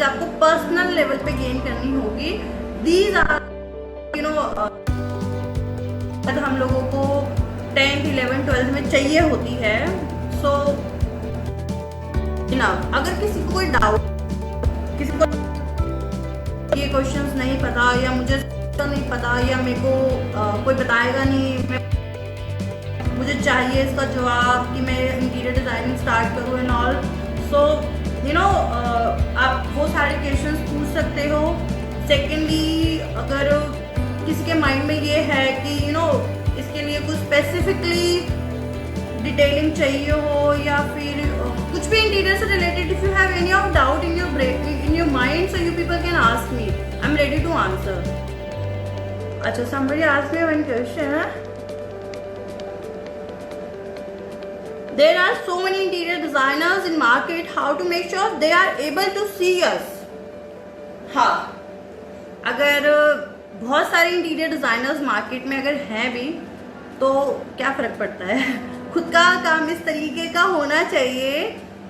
आपको पर्सनल लेवल पे गेन करनी होगी। These are हम लोगों को 10th, 11th, 12th में चाहिए होती है। सो अगर किसी को कोई डाउट, किसी को ये क्वेश्चंस नहीं पता या मुझे तो नहीं पता या मेरे को कोई बताएगा नहीं, मुझे चाहिए इसका जवाब कि मैं इंटीरियर डिज़ाइनिंग स्टार्ट करूँ एंड ऑल, सो आप वो सारे क्वेश्चंस पूछ सकते हो। सेकेंडली, अगर किसी के माइंड में ये है कि इसके लिए कुछ स्पेसिफिकली डिटेलिंग चाहिए हो या फिर कुछ भी इंटीरियर से related, if you have any of doubt in your mind, so you people can ask me, I am ready to answer. अच्छा, somebody asked me one question. There are so many interior designers in market. How to make sure they are able to see us? हाँ, अगर बहुत सारे interior designers market में अगर हैं भी तो क्या फ़र्क पड़ता है, खुद का काम इस तरीके का होना चाहिए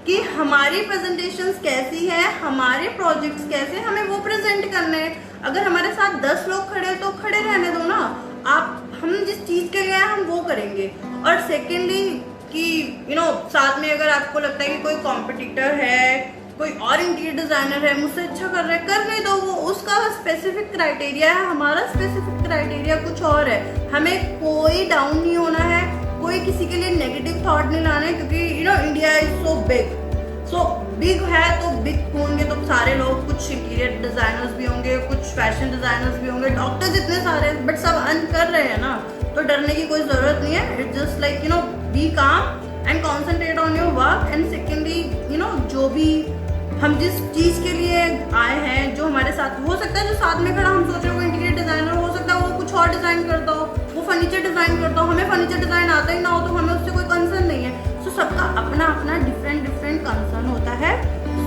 कि हमारी प्रेजेंटेशंस कैसी है, हमारे प्रोजेक्ट्स कैसे, हमें वो प्रेजेंट करने हैं। अगर हमारे साथ 10 लोग खड़े तो खड़े रहने दो ना, हम जिस चीज़ के लिए हैं हम वो करेंगे। और सेकेंडली कि साथ में अगर आपको लगता है कि कोई कॉम्पिटिटर है, कोई और इंटीरियर डिज़ाइनर है, मुझसे अच्छा कर रहा है, करने दो, वो उसका स्पेसिफिक क्राइटेरिया है, हमारा स्पेसिफिक क्राइटेरिया कुछ और है। हमें कोई डाउन नहीं होना है, कोई किसी के लिए नेगेटिव थॉट नहीं लाना है, क्योंकि India is so big, so big है तो बिग होंगे तो सारे लोग, कुछ इंटीरियर डिजाइनर्स भी होंगे, कुछ फैशन डिजाइनर्स भी होंगे, डॉक्टर्स इतने सारे, बट सब अर्न कर रहे हैं ना, तो डरने की कोई जरूरत नहीं है. इट्स जस्ट लाइक बी काम and concentrate on your work. And secondly जो भी हम जिस चीज के लिए आए हैं, जो हमारे साथ हो सकता है, जो साथ में खड़ा हम सोच रहे हो इंटीरियर डिजाइनर हो सकता है वो कुछ और डिजाइन करता हो, वो फर्नीचर डिजाइन करता हो, हमें फर्नीचर डिजाइन आता ही ना हो तो हमें उससे कोई कंसर्न नहीं है. सो सबका अपना अपना डिफरेंट कंसर्न होता है.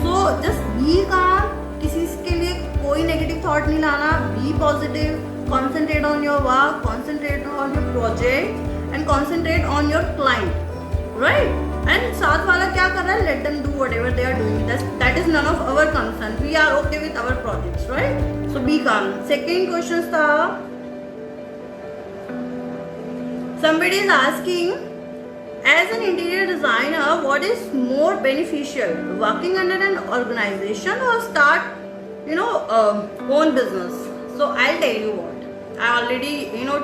सो जस्ट बी काम, किसी के लिए कोई नेगेटिव थॉट नहीं लाना, be positive, concentrate on your work, concentrate on your project and concentrate on your client, right. And साथ वाला क्या कर रहा है, let them do whatever they are doing, that is none of our concern, we are okay with our projects, right. So be calm. Second question था, somebody is asking, as an interior designer, what is more beneficial, working under an organization or start own business? So I'll tell you what, I already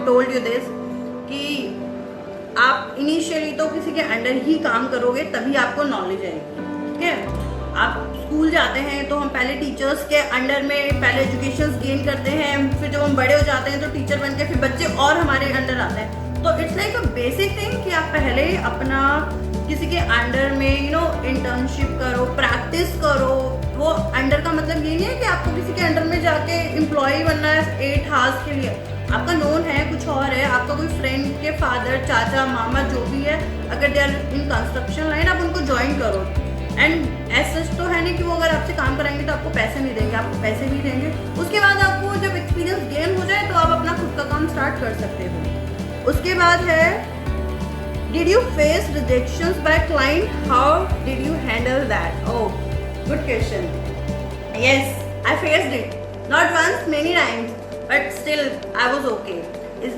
told you this कि आप initially तो किसी के under ही काम करोगे तभी आपको knowledge आएगी. ठीक है, आप स्कूल जाते हैं तो हम पहले टीचर्स के अंडर में पहले एजुकेशन गेन करते हैं, फिर जब हम बड़े हो जाते हैं तो टीचर बन के फिर बच्चे और हमारे अंडर आते हैं. तो it's like a basic thing कि आप पहले अपना किसी के अंडर में इंटर्नशिप करो, प्रैक्टिस करो. वो अंडर का मतलब ये नहीं है कि आपको किसी के अंडर में जाके एम्प्लॉय बनना है 8 आवर्स के लिए. आपका नोन है, कुछ और है, आपका कोई फ्रेंड के फादर, चाचा, मामा जो भी है, अगर they are in construction line, आप उनको ज्वाइन करो. एंड ऐसा तो है नहीं कि वो अगर आपसे काम कराएंगे तो आपको पैसे नहीं देंगे, आपको पैसे भी देंगे. उसके बाद आपको जब एक्सपीरियंस गेन हो जाए तो आप अपना खुद का काम स्टार्ट कर सकते हो. उसके बाद है, did you face rejections by client, how did you handle that? Oh, good question. Yes, I faced it, not once, many times, but still I was okay.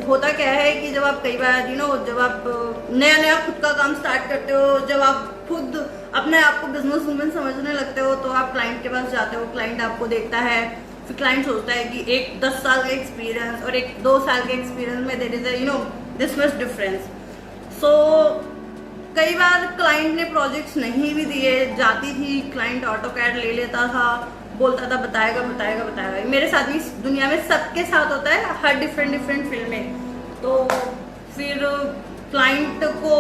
होता क्या है कि जब आप कई बार जब आप नया खुद का काम स्टार्ट करते हो, जब आप खुद अपने आप को बिजनेस वूमेन समझने लगते हो तो आप क्लाइंट के पास जाते हो, क्लाइंट आपको देखता है, फिर क्लाइंट सोचता है कि एक 10 साल का एक्सपीरियंस और एक 2 साल के एक्सपीरियंस में there is this much difference. So कई बार क्लाइंट ने प्रोजेक्ट्स नहीं भी दिए, जाती थी क्लाइंट ऑटोकैड ले लेता था, बोलता था बताएगा. मेरे साथ भी दुनिया में सबके साथ होता है, हर डिफरेंट फील्ड में. तो फिर क्लाइंट को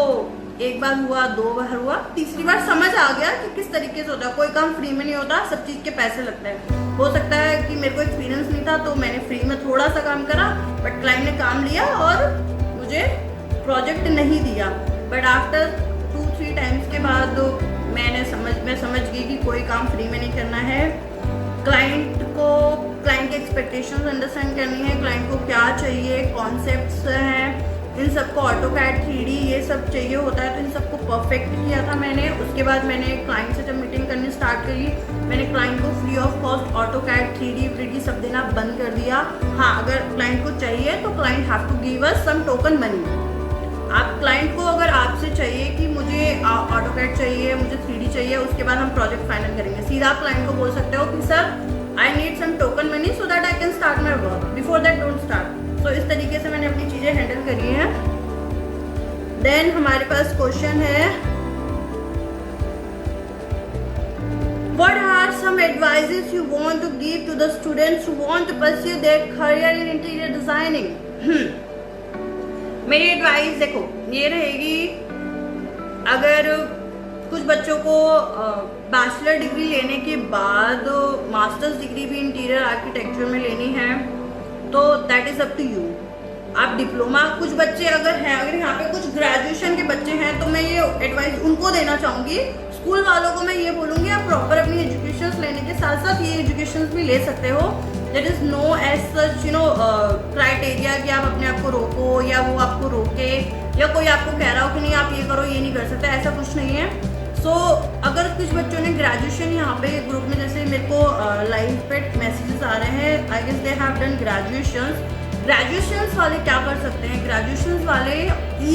एक बार हुआ, 2 बार हुआ, तीसरी बार समझ आ गया कि किस तरीके से होता है. कोई काम फ्री में नहीं होता, सब चीज़ के पैसे लगते हैं. हो सकता है कि मेरे को एक्सपीरियंस नहीं था तो मैंने फ्री में थोड़ा सा काम करा, बट क्लाइंट ने काम लिया और मुझे प्रोजेक्ट नहीं दिया. बट आफ्टर 2-3 टाइम्स के बाद मैं समझ गई कि कोई काम फ्री में नहीं करना है. क्लाइंट की एक्सपेक्टेशंस अंडरस्टैंड करनी है, क्लाइंट को क्या चाहिए, कॉन्सेप्ट्स हैं, इन सबको ऑटोकैड 3D ये सब चाहिए होता है, तो इन सबको परफेक्ट किया था मैंने. उसके बाद मैंने क्लाइंट से जब मीटिंग करनी स्टार्ट करी, मैंने क्लाइंट को free of cost AutoCAD 3D सब देना बंद कर दिया. हाँ, अगर क्लाइंट को चाहिए तो client have to give us some token money. आप क्लाइंट को अगर आपसे चाहिए कि मुझे ऑटोकैड चाहिए, मुझे 3D चाहिए, उसके बाद हम प्रोजेक्ट फाइनल करेंगे, सीधा आप क्लाइंट को बोल सकते हो कि sir I need some token money so that I can start my work, before that don't start. तो इस तरीके से मैंने अपनी चीज़ें हैंडल करी हैं. देन हमारे पास क्वेश्चन है, what are some advices you want to give to the students who want to pursue their career in interior designing? मेरी एडवाइस देखो ये रहेगी, अगर कुछ बच्चों को बैचलर डिग्री लेने के बाद मास्टर्स डिग्री भी इंटीरियर आर्किटेक्चर में लेनी है तो that is up to you. आप डिप्लोमा, कुछ बच्चे अगर यहाँ पे कुछ ग्रेजुएशन के बच्चे हैं तो मैं ये एडवाइस उनको देना चाहूँगी. स्कूल वालों को मैं ये बोलूँगी आप प्रॉपर अपनी एजुकेशन लेने के साथ साथ ये एजुकेशन भी ले सकते हो. There is no as such criteria कि आप अपने आप को रोको या वो आपको रोके या कोई आपको कह रहा हो कि नहीं आप ये करो, ये नहीं कर सकते, ऐसा कुछ नहीं है. सो अगर कुछ बच्चों ने ग्रेजुएशन यहाँ पे ग्रुप में, जैसे मेरे को लाइव पे मैसेजेस आ रहे हैं, I guess they have done graduations वाले क्या कर सकते हैं, ग्रेजुएशंस वाले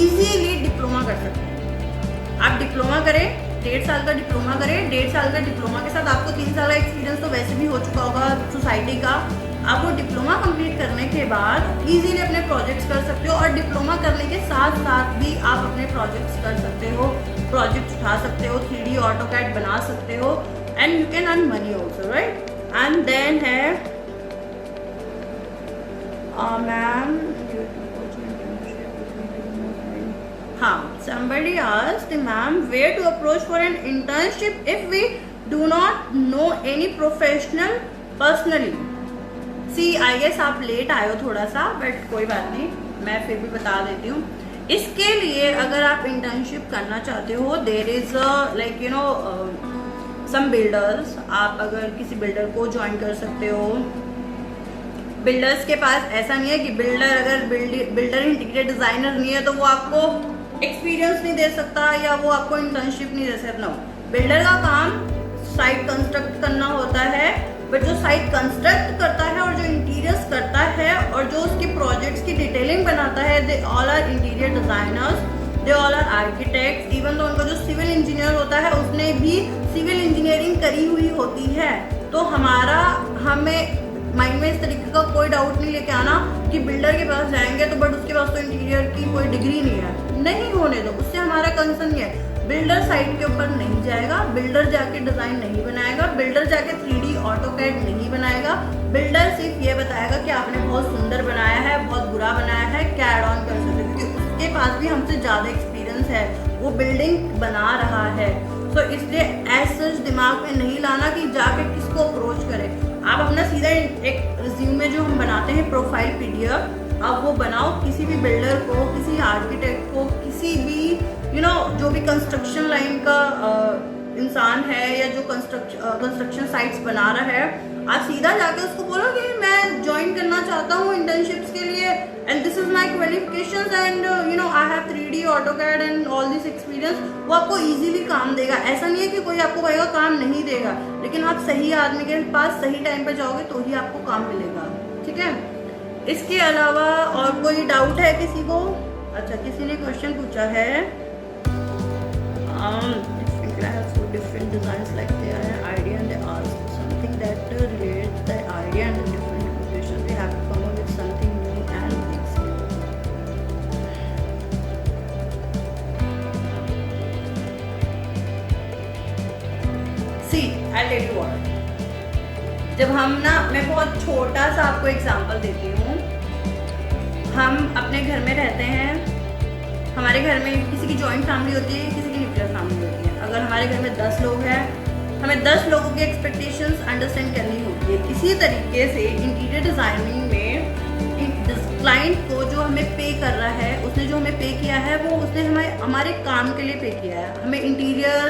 इजीली डिप्लोमा कर सकते हैं. आप डिप्लोमा करें, 1.5 साल का डिप्लोमा करें, 1.5 साल का डिप्लोमा के साथ आपको 3 साल का एक्सपीरियंस तो वैसे भी हो चुका होगा सोसाइटी का. आप वो डिप्लोमा कंप्लीट करने के बाद इजीली अपने प्रोजेक्ट्स कर सकते हो और डिप्लोमा करने के साथ साथ भी आप अपने प्रोजेक्ट्स कर सकते हो, प्रोजेक्ट्स उठा सकते हो, 3D ऑटोकैड बना सकते हो. and you can earn money also, right? And then है ma'am, हाँ, somebody asked ma'am where to approach for an internship if we do not know any professional personally. See, I guess आप late आए हो थोड़ा सा, but कोई बात नहीं, मैं फिर भी बता देती हूँ. इसके लिए अगर आप इंटर्नशिप करना चाहते हो, there is like you know some builders. आप अगर किसी बिल्डर को ज्वाइन कर सकते हो. बिल्डर्स के पास ऐसा नहीं है कि बिल्डर अगर बिल्डर इंटीरियर डिजाइनर नहीं है तो वो आपको एक्सपीरियंस नहीं दे सकता या वो आपको इंटर्नशिप नहीं दे सकता. बिल्डर का काम साइट कंस्ट्रक्ट करना होता है, बट जो साइट कंस्ट्रक्ट करता है और जो इंटीरियर्स करता है और जो उसके प्रोजेक्ट्स की डिटेलिंग बनाता है, they all are interior designers, they all are architects. Even तो उनका जो सिविल इंजीनियर होता है उसने भी सिविल इंजीनियरिंग करी हुई होती है. तो हमें माइंड में इस तरीके का कोई डाउट नहीं लेके आना कि बिल्डर के पास जाएंगे तो बट उसके पास तो इंटीरियर की कोई डिग्री नहीं है. नहीं होने दो, उससे हमारा कंसर्न ये है. बिल्डर साइट के ऊपर नहीं जाएगा, बिल्डर जाके डिजाइन नहीं बनाएगा, बिल्डर जाके 3D ऑटोकैड नहीं बनाएगा. बिल्डर सिर्फ ये बताएगा कि आपने बहुत सुंदर बनाया है, बहुत बुरा बनाया है, क्या एड ऑन कर सकते, क्योंकि उसके पास भी हमसे ज़्यादा एक्सपीरियंस है, वो बिल्डिंग बना रहा है. तो इसलिए ऐसा दिमाग में नहीं लाना कि जाके किसको अप्रोच करें. आप अपना सीधा एक रिज्यूमे जो हम बनाते हैं प्रोफाइल PDF, आप वो बनाओ. किसी भी बिल्डर को, किसी आर्किटेक्ट को, किसी भी जो भी कंस्ट्रक्शन लाइन का इंसान है या जो कंस्ट्रक्शन साइट्स बना रहा है, आप सीधा जाके उसको बोलो कि मैं ज्वाइन करना चाहता हूँ इंटर्नशिप्स के लिए and this is my qualifications and I have 3D AutoCAD and all this experience. वो आपको इजीली काम देगा. ऐसा नहीं है कि कोई आपको कहेगा काम नहीं देगा, लेकिन आप सही आदमी के पास सही टाइम पे जाओगे तो ही आपको काम मिलेगा. ठीक है. इसके अलावा और कोई डाउट है किसी को? अच्छा, किसी ने क्वेश्चन पूछा है different clients do different designs like they are an idea and they ask something that relates the idea and the different applications. They have to come up with something new and exciting. See, I'll tell you what. जब मैं बहुत छोटा सा आपको example देती हूँ. हम अपने घर में रहते हैं, हमारे घर में किसी की जॉइंट फैमिली होती है, किसी की न्यूक्लियर फैमिली होती है. अगर हमारे घर में 10 लोग हैं, हमें 10 लोगों की एक्सपेक्टेशंस अंडरस्टैंड करनी होती है. इसी तरीके से इंटीरियर डिजाइनिंग में क्लाइंट को जो हमें पे कर रहा है, उसने जो हमें पे किया है वो उसने हमारे काम के लिए पे किया है. हमें इंटीरियर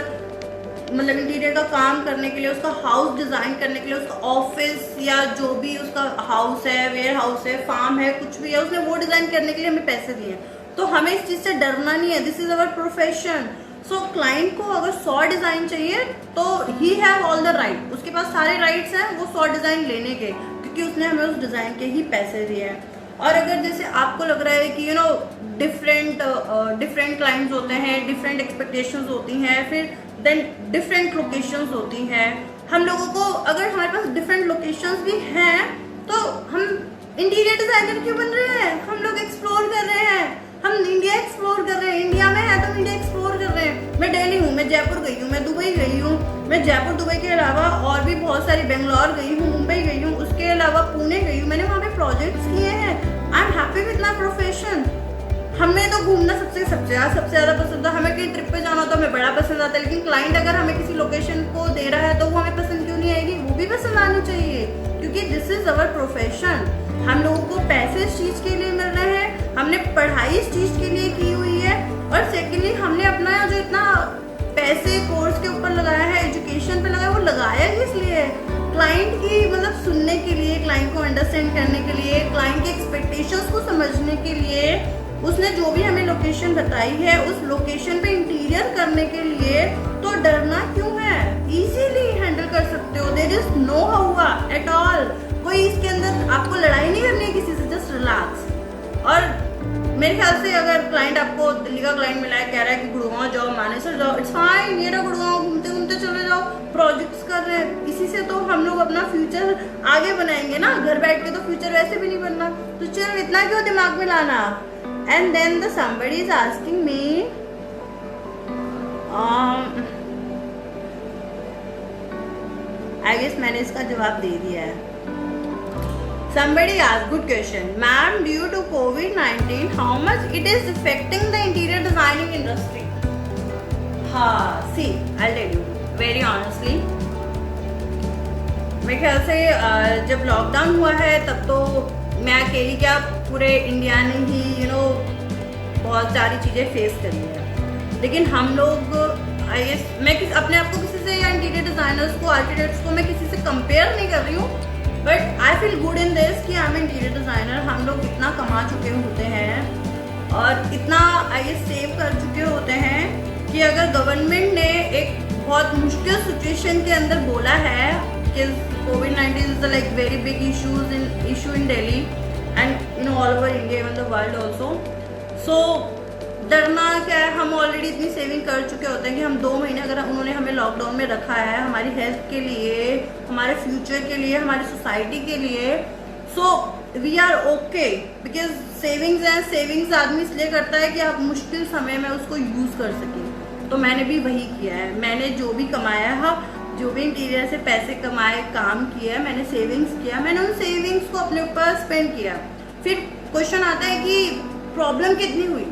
का काम करने के लिए, उसका हाउस डिजाइन करने के लिए, उसका ऑफिस या जो भी उसका हाउस है, वेयर हाउस है, फार्म है, कुछ भी है, उसने वो डिजाइन करने के लिए हमें पैसे दिए. तो हमें इस चीज से डरना नहीं है. This is our profession. So client को अगर 100 डिजाइन चाहिए तो he have all the right. उसके पास सारे राइट्स हैं वो 100 डिजाइन लेने के, क्योंकि उसने हमें उस डिजाइन के ही पैसे दिए हैं. और अगर जैसे आपको लग रहा है कि डिफरेंट क्लाइंट्स होते हैं, डिफरेंट एक्सपेक्टेशंस होती हैं, फिर देन डिफरेंट लोकेशंस होती हैं. हम लोगों को अगर हमारे पास डिफरेंट लोकेशंस भी हैं तो हम इंटीरियर डिजाइनर क्यों बन रहे हैं? हम लोग एक्सप्लोर कर रहे हैं, हम इंडिया एक्सप्लोर कर रहे हैं. इंडिया में है तो इंडिया एक्सप्लोर कर रहे हैं. मैं दिल्ली हूँ, मैं जयपुर गई हूँ, मैं दुबई गई हूँ. मैं जयपुर दुबई के अलावा और भी बहुत सारी, बेंगलोर गई हूँ, मुंबई गई हूँ, उसके अलावा पुणे गई हूँ. मैंने वहाँ पे प्रोजेक्ट्स किए हैं. I am happy with my profession. हमें तो घूमना सबसे ज़्यादा पसंद है. हमें कहीं ट्रिप पे जाना तो हमें बड़ा पसंद आता है, लेकिन क्लाइंट अगर हमें किसी लोकेशन को दे रहा है तो वो हमें पसंद क्यों नहीं आएगी? वो भी पसंद आनी चाहिए, क्योंकि दिस इज अवर प्रोफेशन. हम लोगों को पैसे इस चीज़ के लिए मिल रहे हैं, हमने पढ़ाई इस चीज़ के लिए की हुई है, और सेकेंडली हमने अपना जो इतना पैसे कोर्स के ऊपर लगाया है, एजुकेशन पे लगाया, वो लगाया ही इसलिए क्लाइंट की सुनने के लिए, क्लाइंट को अंडरस्टैंड करने के लिए, क्लाइंट के एक्सपेक्टेशंस को समझने के लिए. उसने जो भी हमें लोकेशन बताई है उस लोकेशन पे इंटीरियर करने के लिए. तो डरना क्यों है? इजीली हैंडल कर सकते हो. देयर इज नो हवा एट ऑल. कोई इसके अंदर आपको लड़ाई नहीं करनी है किसी से. Just relax. और मेरे ख्याल से अगर क्लाइंट आपको दिल्ली का क्लाइंट मिला है, कह रहा है कि गुड़गांव जाओ, मानेसर जाओ, इट्स फाइन. ये रहा गुड़गांव, घूमते घूमते चले जाओ, प्रोजेक्ट्स कर रहे हैं. इसी से तो हम लोग अपना फ्यूचर आगे बनाएंगे ना. घर बैठ के तो फ्यूचर वैसे भी नहीं बनना. तो चलो, इतना क्यों दिमाग में लाना. And then somebody is asking me, guess मैंने इसका जवाब दे दिया है। Somebody asked good question, ma'am, due to COVID-19, how much it is affecting the interior designing industry? हाँ, see, I'll tell you very honestly. मेरे ख्याल से जब लॉकडाउन हुआ है तब तो मैं अकेली क्या पूरे इंडिया ने ही बहुत सारी चीज़ें फेस करी है। लेकिन हम लोग मैं अपने आप को किसी से या इंटीरियर डिज़ाइनर्स को, आर्किटेक्ट्स को मैं किसी से कंपेयर नहीं कर रही हूँ, but I feel good in this कि आई एम इंटीरियर डिज़ाइनर। हम लोग इतना कमा चुके होते हैं और इतना सेव कर चुके होते हैं कि अगर गवर्नमेंट ने एक बहुत मुश्किल सिचुएशन के अंदर बोला है कि COVID-19 is like very big issue in Delhi and all over India, even the world also. So डरना क्या है, हम ऑलरेडी इतनी सेविंग कर चुके होते हैं कि हम 2 महीने अगर उन्होंने हमें लॉकडाउन में रखा है हमारी हेल्थ के लिए, हमारे फ्यूचर के लिए, हमारी सोसाइटी के लिए, so we are okay because savings and savings आदमी इसलिए करता है कि आप मुश्किल समय में उसको यूज़ कर सकें। तो मैंने भी वही किया है। मैंने जो भी कमाया है, जो भी इंटीरियर से पैसे कमाए, काम किया, मैंने सेविंग्स किया, मैंने उन सेविंग्स को अपने ऊपर स्पेंड किया। फिर क्वेश्चन आता है कि प्रॉब्लम कितनी हुई।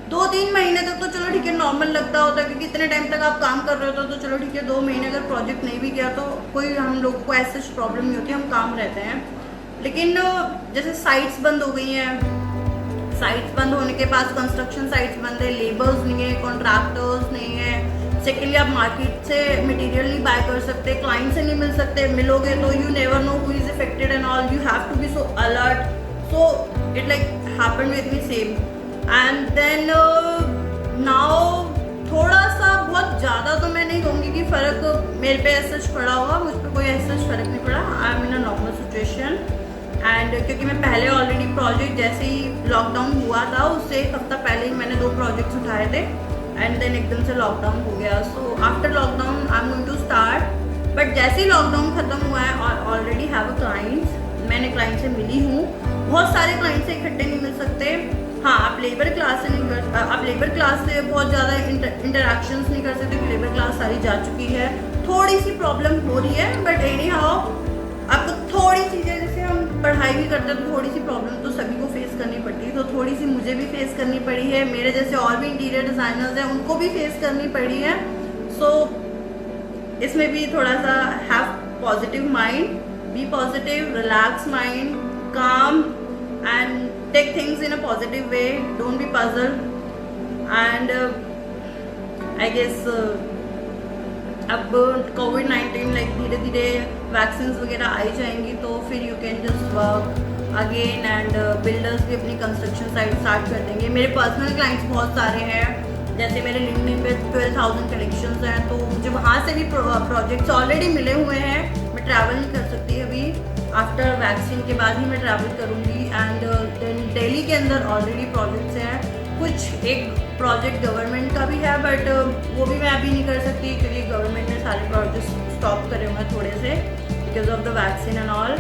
2-3 महीने तक तो चलो ठीक है, नॉर्मल लगता होता है क्योंकि इतने टाइम तक आप काम कर रहे हो तो चलो ठीक है। 2 महीने अगर प्रोजेक्ट नहीं भी किया तो कोई हम लोगों को ऐसे प्रॉब्लम नहीं होती, हम काम रहते हैं। लेकिन जैसे साइट्स बंद हो गई हैं, साइट्स बंद होने के बाद कंस्ट्रक्शन साइट्स बंद है, लेबर्स नहीं है, कॉन्ट्रैक्टर्स नहीं है। सेकेंडली आप मार्केट से मटेरियल नहीं बाय कर सकते, क्लाइंट से नहीं मिल सकते, मिलोगे तो you never know who is affected and all, you have to be so alert. So it like happened with me same. And then now थोड़ा सा, बहुत ज़्यादा तो मैं नहीं कहूँगी कि फ़र्क मेरे पे ऐसा पड़ा होगा, मुझ पर कोई ऐसा फ़र्क नहीं पड़ा। I am in a normal situation and क्योंकि मैं पहले ऑलरेडी प्रोजेक्ट जैसे ही लॉकडाउन हुआ था उससे 1 हफ्ता पहले ही मैंने 2 प्रोजेक्ट्स उठाए थे एंड देन एकदम से लॉकडाउन हो गया। So after lockdown I am going to start, but जैसे ही लॉकडाउन ख़त्म हुआ है और ऑलरेडी हैव अ क्लाइंट्स, मैंने क्लाइंट से मिली हूँ। बहुत सारे क्लाइंट से इकट्ठे नहीं मिल सकते। हाँ, आप लेबर क्लास से नहीं कर, आप लेबर क्लास से बहुत ज़्यादा इंटरेक्शंस नहीं कर सकते क्योंकि लेबर क्लास सारी जा चुकी है। थोड़ी सी प्रॉब्लम हो रही है, बट एनी हाउ आपको थोड़ी चीज़ें, जैसे हम पढ़ाई भी करते हैं तो थोड़ी सी प्रॉब्लम तो सभी को फेस करनी पड़ती है, तो थोड़ी सी मुझे भी फेस करनी पड़ी है, मेरे जैसे और भी इंटीरियर डिज़ाइनर्स हैं उनको भी फेस करनी पड़ी है। सो इसमें भी थोड़ा सा have positive mind, be positive, relax mind, calm and take things in a positive way, don't be puzzled and I guess अब COVID-19 लाइक धीरे धीरे वैक्सीन वगैरह आई जाएंगी तो फिर you can just work again and builders भी अपनी construction site start कर देंगे। मेरे पर्सनल क्लाइंट्स बहुत सारे हैं, जैसे मेरे लिंक्डइन पे 12,000 कनेक्शंस हैं, तो मुझे वहाँ से भी प्रोजेक्ट्स ऑलरेडी मिले हुए हैं। मैं ट्रैवल नहीं कर सकती अभी, आफ्टर वैक्सीन के बाद ही मैं ट्रैवल करूँगी एंड देन दिल्ली के अंदर ऑलरेडी प्रोजेक्ट्स हैं। कुछ एक प्रोजेक्ट गवर्नमेंट का भी है बट वो भी मैं अभी नहीं कर सकती क्योंकि गवर्नमेंट ने सारे प्रोजेक्ट्स स्टॉप करे हुए हैं थोड़े से because of the vaccine and all.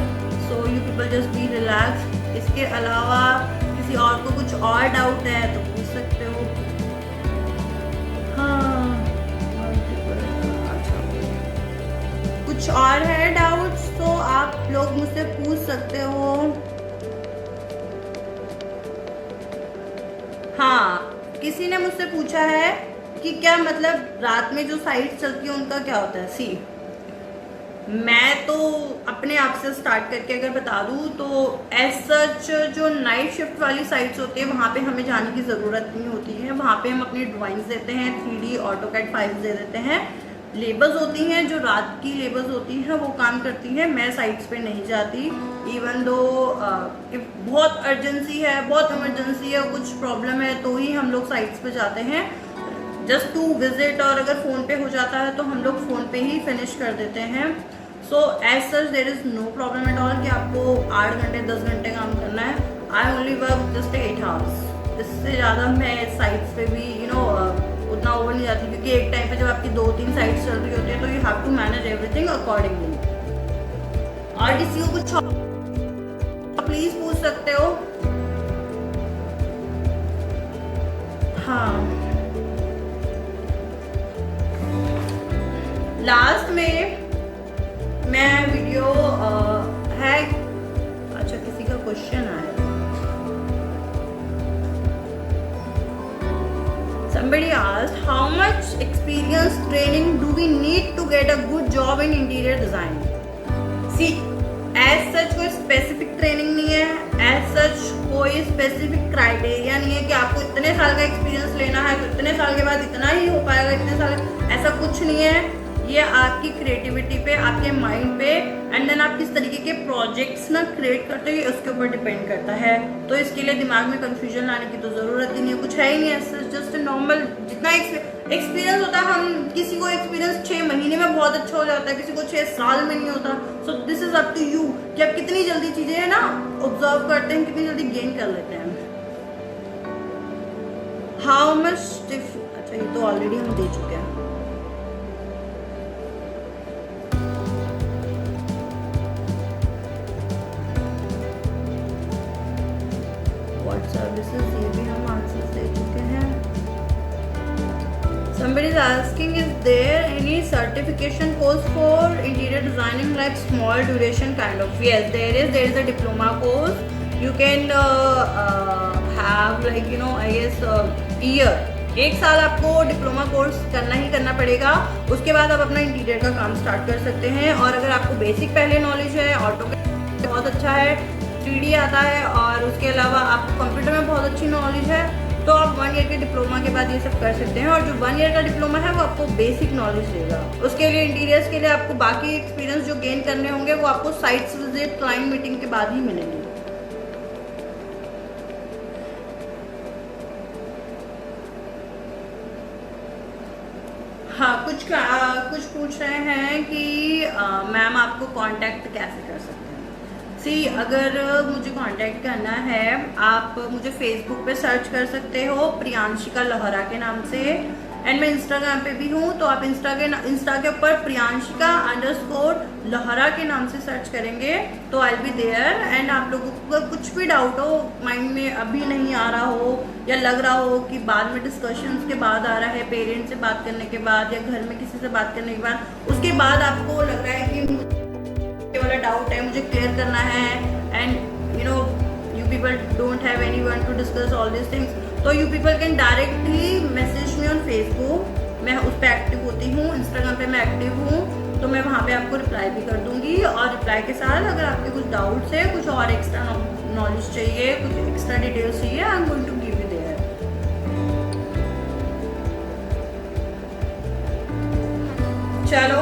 So you people just be relax. इसके अलावा किसी और को कुछ और डाउट है तो पूछ सकते हो। हाँ, अच्छा, कुछ और है डाउट्स तो आप लोग मुझसे पूछ सकते हो। हाँ, किसी ने मुझसे पूछा है कि क्या मतलब रात में जो साइट्स चलती है उनका क्या होता है। सी, मैं तो अपने आप से स्टार्ट करके अगर बता दूँ तो एज सच जो नाइट शिफ्ट वाली साइट्स होती है वहाँ पे हमें जाने की ज़रूरत नहीं होती है। वहाँ पे हम अपनी ड्राइंग्स देते हैं, 3D ऑटोकैड फाइल्स दे देते हैं। लेबर्स होती हैं जो रात की लेबर्स होती हैं वो काम करती हैं, मैं साइट्स पे नहीं जाती। इवन दो बहुत अर्जेंसी है, बहुत इमरजेंसी है, कुछ प्रॉब्लम है तो ही हम लोग साइट्स पे जाते हैं जस्ट टू विजिट, और अगर फ़ोन पे हो जाता है तो हम लोग फ़ोन पे ही फिनिश कर देते हैं। So as such there is no problem at all कि आपको 8 घंटे 10 घंटे काम करना है। I only work just 8 hours. इससे ज़्यादा मैं साइट्स पे भी उतना ओवर नहीं जाती क्योंकि एक टाइम पे जब आपकी 2-3 साइट्स चल रही होती है तो you have to manage everything accordingly. और किसी को कुछ प्लीज पूछ सकते हो। हाँ, लास्ट में मैं वीडियो है। अच्छा, किसी का क्वेश्चन आया। Somebody asked, how much experience training do we need to get a good job in interior design? See, as such कोई specific training नहीं है, as such कोई specific criteria नहीं है कि आपको इतने साल का experience लेना है तो इतने साल के बाद इतना ही हो पाएगा, इतने साल, ऐसा कुछ नहीं है। ये आपकी क्रिएटिविटी पे, आपके माइंड पे, एंड देन आप किस तरीके के प्रोजेक्ट्स ना क्रिएट करते हो, उसके ऊपर डिपेंड करता है। तो इसके लिए दिमाग में कंफ्यूजन लाने की तो ज़रूरत ही नहीं है, कुछ है ही नहीं है। जस्ट नॉर्मल जितना एक्सपीरियंस होता है, हम किसी को एक्सपीरियंस 6 महीने में बहुत अच्छा हो जाता है, किसी को 6 साल में नहीं होता। So this is up to you कि आप कितनी जल्दी चीज़ें है ना ऑब्जर्व करते हैं, कितनी जल्दी गेन कर लेते हैं। हाउ मच, अच्छा ये तो ऑलरेडी हम दे चुके हैं। सर्विसेज ये भी हम आंसर्स दे चुके हैं। Somebody is asking, is there any certification course for interior designing, like small duration kind of? Yes, there is. There is a diploma course. You can have like I guess year, 1 साल आपको diploma course करना ही करना पड़ेगा। उसके बाद आप अपना interior का काम स्टार्ट कर सकते हैं। और अगर आपको बेसिक पहले नॉलेज है, ऑटोकैड बहुत अच्छा है, 3D आता है, और उसके अलावा आपको कंप्यूटर में बहुत अच्छी नॉलेज है, तो आप 1 ईयर के डिप्लोमा के बाद ये सब कर सकते हैं। और जो 1 ईयर का डिप्लोमा है वो आपको बेसिक नॉलेज देगा। उसके लिए इंटीरियर्स के लिए आपको बाकी एक्सपीरियंस जो गेन करने होंगे वो आपको साइट्स विजिट, क्लाइंट मीटिंग के बाद ही मिलेंगे। हाँ, कुछ पूछ रहे हैं कि मैम आपको कांटेक्ट कैसे कर सकते हैं। अगर मुझे कांटेक्ट करना है, आप मुझे फेसबुक पे सर्च कर सकते हो प्रियांशिका लोहरा के नाम से, एंड मैं इंस्टाग्राम पे भी हूँ। तो आप इंस्टा के ऊपर प्रियांशिका_लोहरा के नाम से सर्च करेंगे तो आई बी देयर। एंड आप लोगों को कुछ भी डाउट हो, माइंड में अभी नहीं आ रहा हो, या लग रहा हो कि बाद में डिस्कशंस के बाद आ रहा है, पेरेंट्स से बात करने के बाद या घर में किसी से बात करने के बाद, उसके बाद आपको लग रहा है कि वाला डाउट है, मुझे क्लियर करना है, and you people don't have anyone to discuss all this things, तो you people can directly message me on Facebook. मैं उस पर एक्टिव होती हूँ, इंस्टाग्राम पे मैं एक्टिव हूँ, तो मैं वहाँ पे आपको रिप्लाई भी कर दूंगी। और रिप्लाई के साथ अगर आपके कुछ डाउट्स है, कुछ और एक्स्ट्रा नॉलेज चाहिए, कुछ एक्स्ट्रा डिटेल्स चाहिए, I am going to give you there. चलो,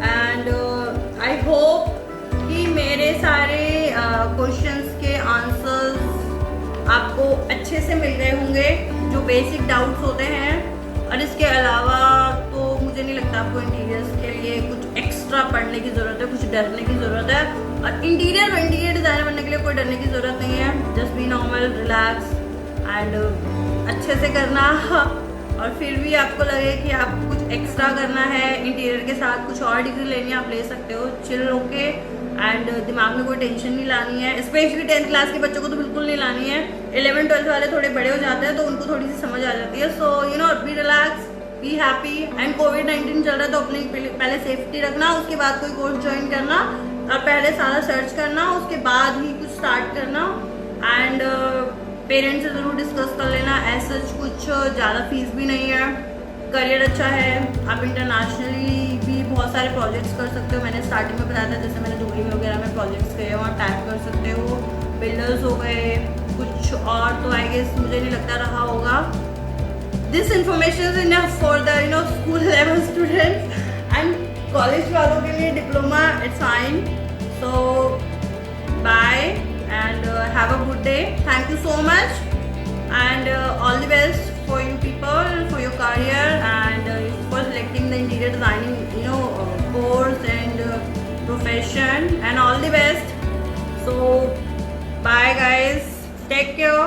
एंड आई होप कि मेरे सारे क्वेश्चंस के आंसर्स आपको अच्छे से मिल गए होंगे, जो बेसिक डाउट्स होते हैं। और इसके अलावा तो मुझे नहीं लगता आपको इंटीरियर्स के लिए कुछ एक्स्ट्रा पढ़ने की ज़रूरत है, कुछ डरने की ज़रूरत है। और इंटीरियर डिज़ाइनर बनने के लिए कोई डरने की ज़रूरत नहीं है। Just be normal, relax, and अच्छे से करना। और फिर भी आपको लगे कि आपको कुछ एक्स्ट्रा करना है इंटीरियर के साथ, कुछ और डिग्री लेनी है, आप ले सकते हो, चिल होके। एंड दिमाग में कोई टेंशन नहीं लानी है, स्पेशली 10th क्लास के बच्चों को तो बिल्कुल नहीं लानी है। 11th 12th वाले थोड़े बड़े हो जाते हैं तो उनको थोड़ी सी समझ आ जाती है। So be relax, be happy. And कोविड-19 चल रहा है तो अपनी पहले सेफ्टी रखना, उसके बाद कोई कोर्स ज्वाइन करना, और पहले सारा सर्च करना, उसके बाद ही कुछ स्टार्ट करना। एंड पेरेंट्स से ज़रूर डिस्कस कर लेना। ऐसा कुछ ज़्यादा फीस भी नहीं है, करियर अच्छा है, आप इंटरनेशनली भी बहुत सारे प्रोजेक्ट्स कर सकते हो। मैंने स्टार्टिंग में बताया था, जैसे मैंने दुबई वगैरह में प्रोजेक्ट्स किए, वहाँ टैप कर सकते हो। बिल्डर्स हो गए, कुछ और तो आई गेस मुझे नहीं लगता रहा होगा। This information is enough for the school level students, and college वालों के लिए diploma it's fine. So bye and have a good day. Thank you so much, and all the best for you people, for your career, and for selecting the interior designing course and profession, and all the best. So bye guys, take care.